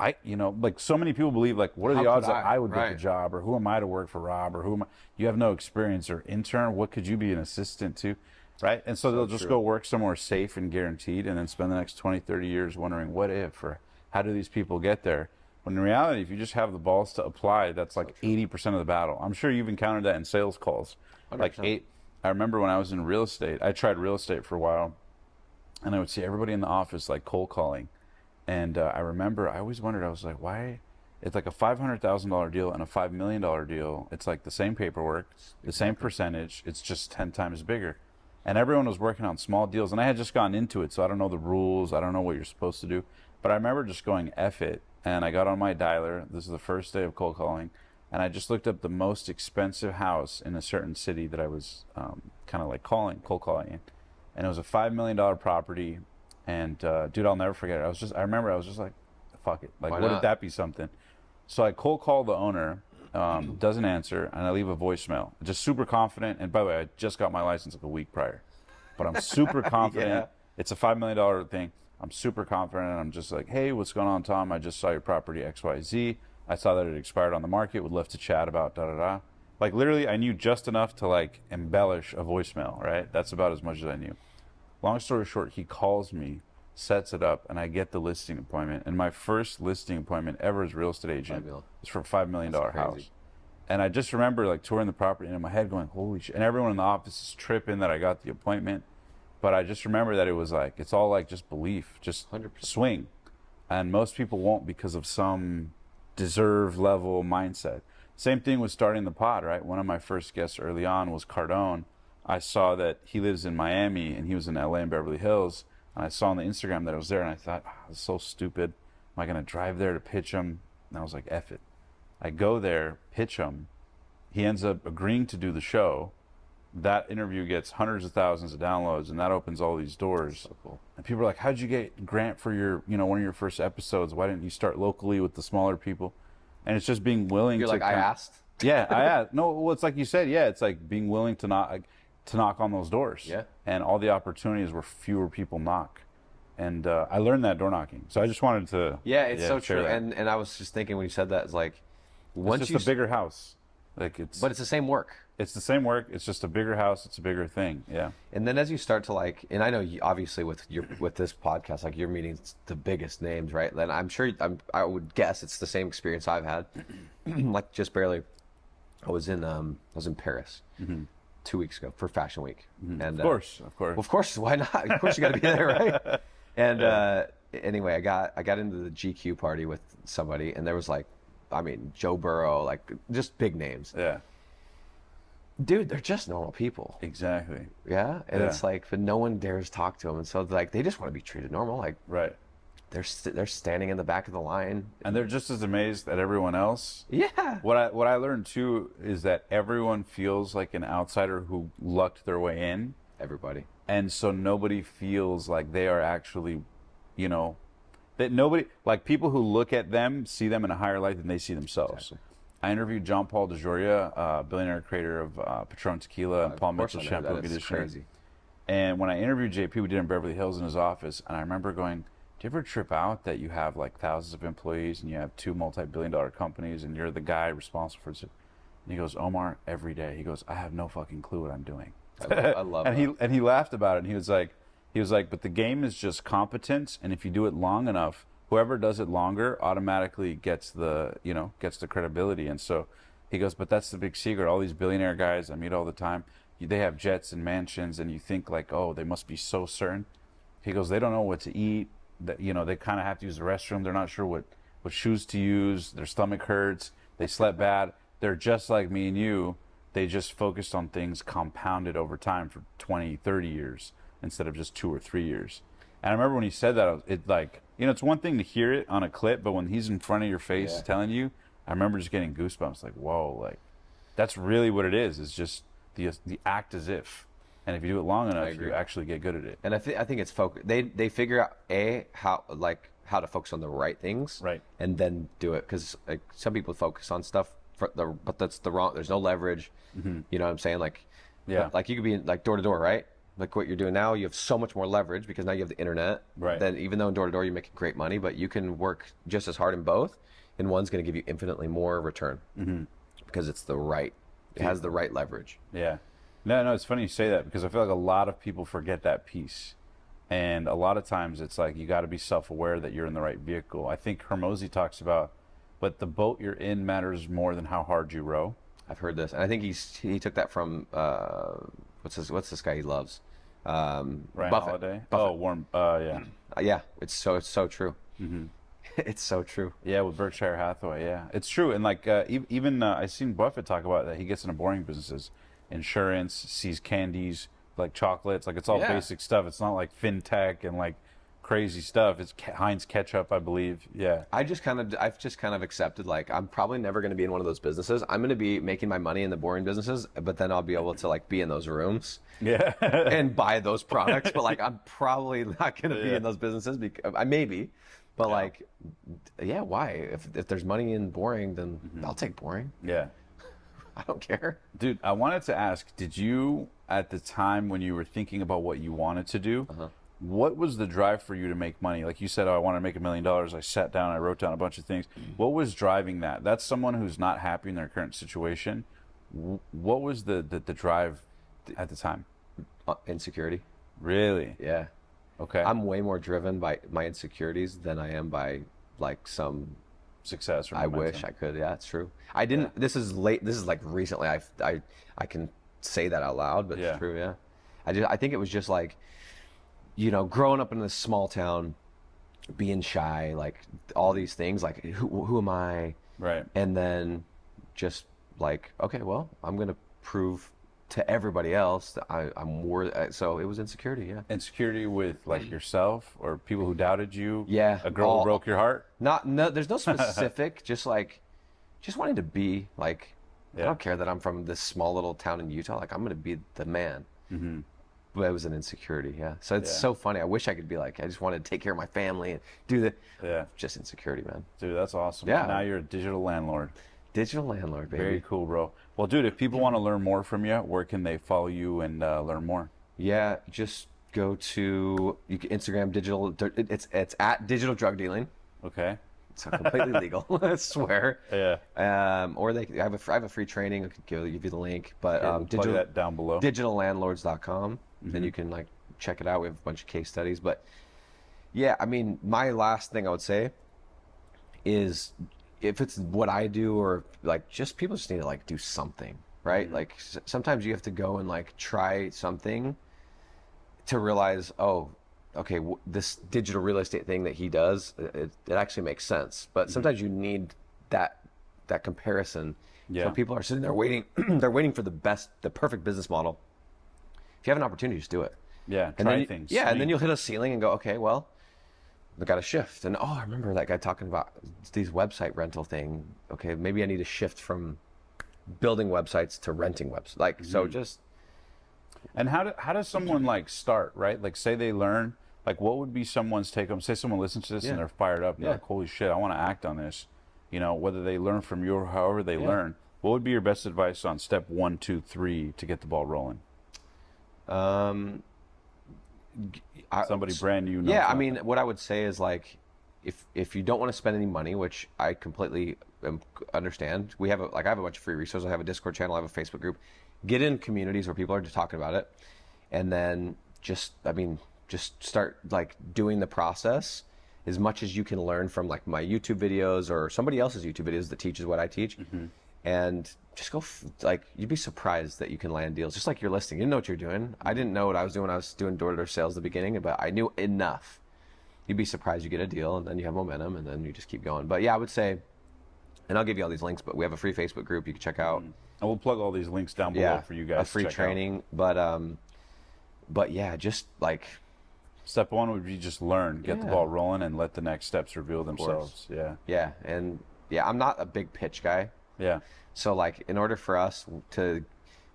like so many people believe, like, what are How the odds could that I would get Right. the job, or who am I to work for Rob, or who am I? You have no experience or intern. What could you be an assistant to? Right. And so they'll just true. go work somewhere safe and guaranteed, and then spend the next 20, 30 years wondering what if, or how do these people get there? When in reality, if you just have the balls to apply, that's like 80% of the battle. I'm sure you've encountered that in sales calls. 100%. I remember when I was in real estate, I tried real estate for a while, and I would see everybody in the office like cold calling. And I remember, I always wondered, I was like, why? It's like a $500,000 deal and a $5 million deal. It's like the same paperwork, the same percentage. It's just 10 times bigger. And everyone was working on small deals. And I had just gotten into it, so I don't know the rules. I don't know what you're supposed to do. But I remember just going, F it. And I got on my dialer. This is the first day of cold calling. And I just looked up the most expensive house in a certain city that I was kind of like cold calling in. And it was a $5 million property. And dude, I'll never forget it. I remember I was just like, fuck it. Like, Why wouldn't not? that be something? So I cold call the owner, doesn't answer, and I leave a voicemail. Just super confident. And by the way, I just got my license like a week prior. But I'm super confident. Yeah. It's a $5 million thing. I'm super confident. And I'm just like, hey, what's going on, Tom? I just saw your property XYZ. I saw that it expired on the market. Would love to chat about da-da-da. Like, literally, I knew just enough to, like, embellish a voicemail, right? That's about as much as I knew. Long story short, he calls me, sets it up, and I get the listing appointment. And my first listing appointment ever as a real estate agent was for a $5 million house. And I just remember like touring the property and in my head going, holy shit. And everyone in the office is tripping that I got the appointment. But I just remember that it was like, it's all like just belief, just 100%. swing. And most people won't because of some deserve level mindset. Same thing with starting the pod, right? One of my first guests early on was Cardone. I saw that he lives in Miami and he was in LA and Beverly Hills. And I saw on the Instagram that I was there and I thought, this is so stupid. Am I going to drive there to pitch him? And I was like, F it. I go there, pitch him. He ends up agreeing to do the show. That interview gets hundreds of thousands of downloads and that opens all these doors. So cool. And people are like, how'd you get Grant for your, one of your first episodes? Why didn't you start locally with the smaller people? And it's just being willing You're to like, I asked. Yeah, I asked. No, well, it's like you said. Yeah, it's like being willing to knock on those doors. Yeah. And all the opportunities where fewer people knock. And I learned that door knocking. So I just wanted to. Yeah, it's so share true. that. And I was just thinking when you said that, it's like, once It's you, just a bigger house. Like but it's the same work. it's the same work. It's just a bigger house. It's a bigger thing. Yeah. And then as you start to like, and I know you, obviously with this podcast, like you're meeting the biggest names, right? Then I'm sure I would guess it's the same experience I've had. Like just barely, I was in Paris 2 weeks ago for Fashion Week, and Of course. well, of course, why not? Of course, you got to be there, right? And anyway, I got into the GQ party with somebody, and there was like, I mean, Joe Burrow, like just big names. Yeah. Dude, they're just normal people. Exactly. Yeah, and Yeah. it's like, but no one dares talk to them, and so like they just want to be treated normal. Like Right. they're standing in the back of the line. And they're just as amazed at everyone else. Yeah. What I learned too is that everyone feels like an outsider who lucked their way in. Everybody. And so nobody feels like they are actually, that nobody, like people who look at them see them in a higher light than they see themselves. Exactly. I interviewed John Paul DeJoria, billionaire creator of Patron Tequila and Paul Of course Mitchell I know shampoo that. It's conditioner. crazy. And when I interviewed JP, we did it in Beverly Hills in his office, and I remember going, do you ever trip out that you have like thousands of employees and you have two multi-billion-dollar companies and you're the guy responsible for it? And he goes, Omar, every day. He goes, I have no fucking clue what I'm doing. I love and that. he laughed about it, and he was like, but the game is just competence, and if you do it long enough, whoever does it longer automatically gets the credibility. And so he goes, but that's the big secret. All these billionaire guys I meet all the time, they have jets and mansions, and you think like, oh, they must be so certain. He goes, they don't know what to eat. That they kind of have to use the restroom. They're not sure what shoes to use. Their stomach hurts. They slept bad. They're just like me and you. They just focused on things compounded over time for 20, 30 years instead of just 2 or 3 years. And I remember when he said that, it's one thing to hear it on a clip, but when he's in front of your face telling you, I remember just getting goosebumps. Like, whoa, like that's really what it is. It's just the act as if. And if you do it long enough, you actually get good at it. And I think it's focus. They figure out how to focus on the right things, Right. and then do it, because like some people focus on stuff but that's the wrong. There's no leverage. You know what I'm saying? Like, Yeah. like you could be like door to door, right? like what you're doing now, you have so much more leverage because now you have the internet. Right. Then even though in door to door you're making great money, but you can work just as hard in both, and one's going to give you infinitely more return because it has the right leverage. Yeah. No, it's funny you say that because I feel like a lot of people forget that piece. And a lot of times it's like you got to be self-aware that you're in the right vehicle. I think Hormozy talks about, but the boat you're in matters more than how hard you row. I've heard this, and I think he took that from what's this guy he loves, Ryan Buffett. Holiday. Buffett. Oh, Warren. Yeah. Yeah, it's so true. It's so true. Yeah, with Berkshire Hathaway. Yeah, it's true. And like even I seen Buffett talk about that he gets into boring businesses, insurance, sees candies like chocolates, like it's all basic stuff. It's not like fintech and like crazy stuff. It's Heinz ketchup, I believe. Yeah. I've just kind of accepted, like, I'm probably never going to be in one of those businesses. I'm going to be making my money in the boring businesses, but then I'll be able to like be in those rooms Yeah. and buy those products. But like, I'm probably not going to be in those businesses because I maybe, but like, yeah, why? If there's money in boring, then I'll take boring. Yeah. I don't care. Dude, I wanted to ask, did you, at the time when you were thinking about what you wanted to do, what was the drive for you to make money? Like you said, oh, I want to make $1 million. I sat down, I wrote down a bunch of things. What was driving that? That's someone who's not happy in their current situation. What was the drive at the time? Insecurity. Really? Yeah. Okay. I'm way more driven by my insecurities than I am by like some Success or I momentum. wish I could. Yeah, it's true. I didn't. This is late. This is like recently. I can say that out loud, but it's true. Yeah. I think it was just like, you know, growing up in this small town, being shy, like all these things. Like who am I? Right. And then just like, okay, well, I'm gonna prove to everybody else that I'm worth. So it was insecurity. Yeah. Insecurity with like yourself or people who doubted you. Yeah. A girl who broke your heart. No. There's no specific. just wanting to be like. I don't care that I'm from this small little town in Utah. Like I'm gonna be the man. But it was an insecurity. Yeah. So it's so funny. I wish I could be like. I just wanted to take care of my family and do the. Yeah. Just insecurity, man. Dude, that's awesome. Yeah. Now you're a digital landlord. Digital landlord, baby. Very cool, bro. Well, dude, if people want to learn more from you, where can they follow you and learn more? Yeah, just go to Instagram digital. It's at digital drug dealing. Okay. It's completely legal. I swear. Yeah. Or I have a free training. I could give you the link. But We'll plug that down below. Digitallandlords.com. Then you can like check it out. We have a bunch of case studies. But yeah, I mean, my last thing I would say is, if it's what I do, or like just people just need to like do something, right? Like sometimes you have to go and like try something to realize, oh, okay, this digital real estate thing that he does, it actually makes sense. But sometimes you need that comparison. Yeah. So people are sitting there waiting. They're waiting for the perfect business model. If you have an opportunity, just do it. Yeah. And Try then, things. Yeah, and then you'll hit a ceiling and go, okay, well, I got to shift. And I remember that guy talking about these website rental thing. Okay, maybe I need to shift from building websites to renting websites. Like, so just. And how does someone like start, right? Like say they learn, like what would be someone's take home? Say someone listens to this and they're fired up and they're like, holy shit, I want to act on this. You know, whether they learn from you or however they learn. What would be your best advice on step 1, 2, 3 to get the ball rolling? Somebody brand new. Yeah, I mean, what I would say is like, if you don't want to spend any money, which I completely understand, I have a bunch of free resources. I have a Discord channel, I have a Facebook group. Get in communities where people are just talking about it, and then just start like doing the process as much as you can learn from like my YouTube videos or somebody else's YouTube videos that teaches what I teach, and just go like, you'd be surprised that you can land deals just like you're listing. You didn't know what you're doing. I didn't know what I was doing. I was doing door-to-door sales at the beginning, but I knew enough. You'd be surprised you get a deal, and then you have momentum, and then you just keep going. But yeah, I would say, and I'll give you all these links, but we have a free Facebook group you can check out. And we'll plug all these links down below for you guys. A free to check training, but yeah, just like. Step 1 would be just learn, get the ball rolling, and let the next steps reveal themselves. Yeah. Yeah, and I'm not a big pitch guy. Yeah. So like, in order for us to,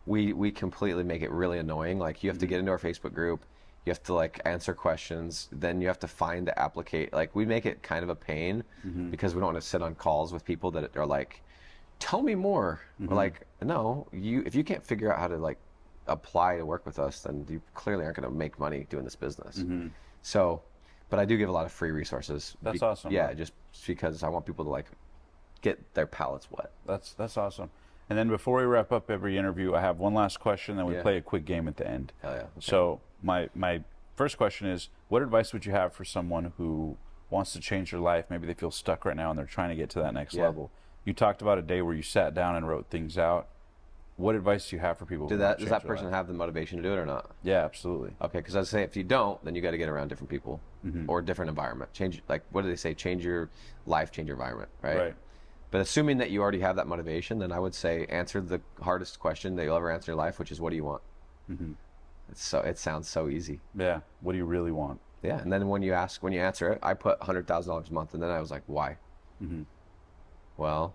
we completely make it really annoying. Like you have to get into our Facebook group, you have to like answer questions, then you have to find the applicate. Like we make it kind of a pain because we don't want to sit on calls with people that are like, tell me more. We're like, no, if you can't figure out how to like apply to work with us, then you clearly aren't going to make money doing this business. Mm-hmm. So, but I do give a lot of free resources. That's awesome. Yeah, Bro. just because I want people to like get their palates wet. That's awesome. And then before we wrap up every interview, I have one last question, then we Yeah. play a quick game at the end. Hell yeah. Okay. So my first question is, what advice would you have for someone who wants to change their life? Maybe they feel stuck right now and they're trying to get to that next Yeah. level. You talked about a day where you sat down and wrote things out. What advice do you have for people? Does who want to that change their person life? have the motivation to do it or not? Yeah, absolutely. Okay, because I say if you don't, then you got to get around different people or a different environment. Change, like, what do they say? Change your life, change your environment, right? Right. But assuming that you already have that motivation, then I would say answer the hardest question that you'll ever answer in your life, which is, what do you want? It sounds so easy. Yeah. What do you really want? Yeah, and then when you answer it, I put $100,000 a month, and then I was like, why? Well,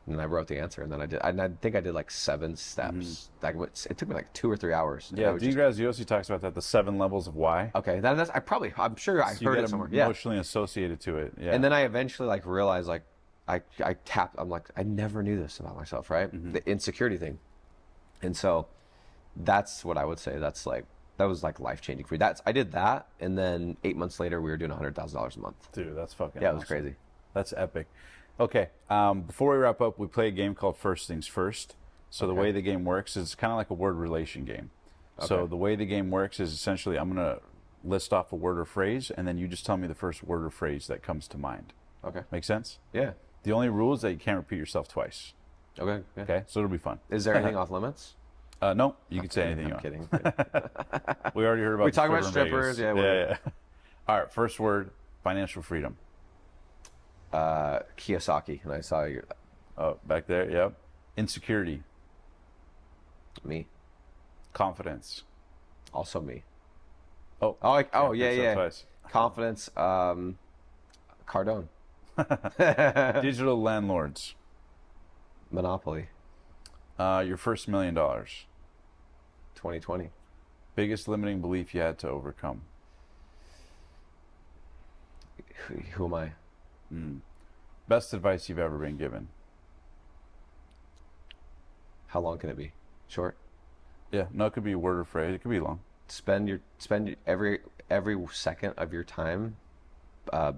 and then I wrote the answer, and then I think I did like 7 steps. It took me like 2 or 3 hours. and I Yeah, was D. Graziosi talks about that, the 7 levels of why. okay, I'm sure I You heard get it somewhere. Yeah, emotionally associated to it. Yeah. and then I eventually like realized like I tapped. I'm like, I never knew this about myself, right? The insecurity thing, and so that's what I would say. That was like life changing for me. I did that, and then 8 months later, we were doing $100,000 a month. Dude, that's fucking Yeah, it was awesome. crazy. That's epic. Okay, before we wrap up, we play a game called First Things First. So the way the game works is kind of like a word relation game. So Okay. the way the game works is essentially I'm going to list off a word or phrase, and then you just tell me the first word or phrase that comes to mind. Okay. Make sense? Yeah. The only rule is that you can't repeat yourself twice. Okay. Yeah. Okay, so it'll be fun. Is there anything off limits? No, you can say anything you I'm want. kidding. We already heard about We the talking about stripper in strippers, Vegas. yeah, Yeah, whatever. yeah. All right, first word, financial freedom. Kiyosaki, and I saw you. Oh, back there, yep. Insecurity, Me. confidence. Also me. Oh, Yeah. so twice. Confidence. Cardone. Digital landlords. Monopoly. Your first $1 million. 2020. Biggest limiting belief you had to overcome. Who am I? Best advice you've ever been given. How long can it be? Short. Yeah, no, it could be a word or phrase. It could be long. Spend every second of your time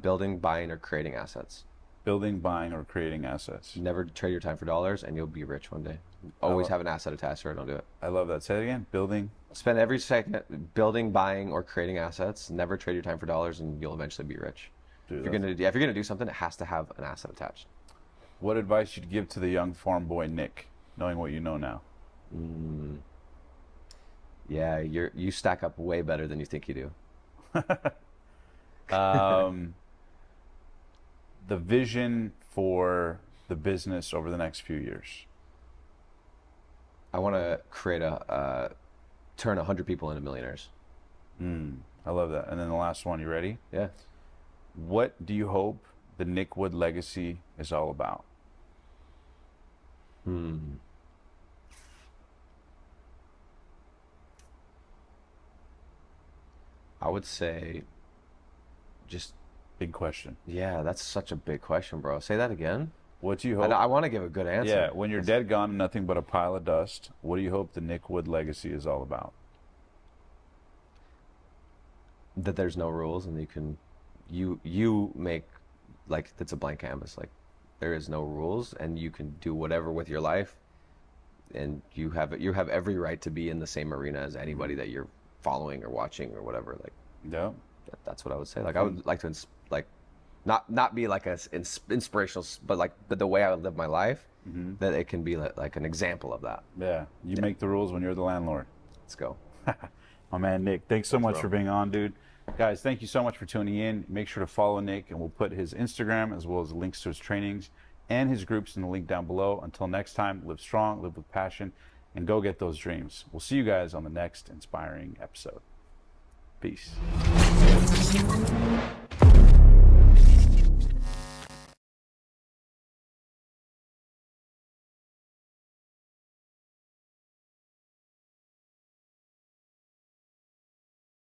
building, buying, or creating assets. Building, buying, or creating assets. Never trade your time for dollars, and you'll be rich one day. Always have an asset attached, or don't do it. I love that. Say it again. Building. Spend every second building, buying, or creating assets. Never trade your time for dollars, and you'll eventually be rich. Dude, If you're gonna do something, it has to have an asset attached. What advice you'd give to the young farm boy Nick, knowing what you know now? Yeah, you stack up way better than you think you do. The vision for the business over the next few years. I want to create turn 100 people into millionaires. I love that. And then the last one, you ready? Yeah. What do you hope the Nick Wood legacy is all about? I would say just, Big question. yeah, that's such a big question, bro. Say that again. What do you I, hope? I want to give a good answer. Yeah, when you're dead, gone, and nothing but a pile of dust, what do you hope the Nick Wood legacy is all about? That there's no rules and you make, like, it's a blank canvas. Like, there is no rules and you can do whatever with your life, and you have every right to be in the same arena as anybody that you're following or watching or whatever. Like, Yeah. that's what I would say. Like, I would like to not be like a inspirational, but the way I would live my life, that it can be like an example of that. Yeah. You make the rules when you're the landlord. Let's go. My man, Nick, thanks so much bro. for being on, dude. Guys, thank you so much for tuning in. Make sure to follow Nick, and we'll put his Instagram as well as links to his trainings and his groups in the link down below. Until next time, live strong, live with passion, and go get those dreams. We'll see you guys on the next inspiring episode. Peace.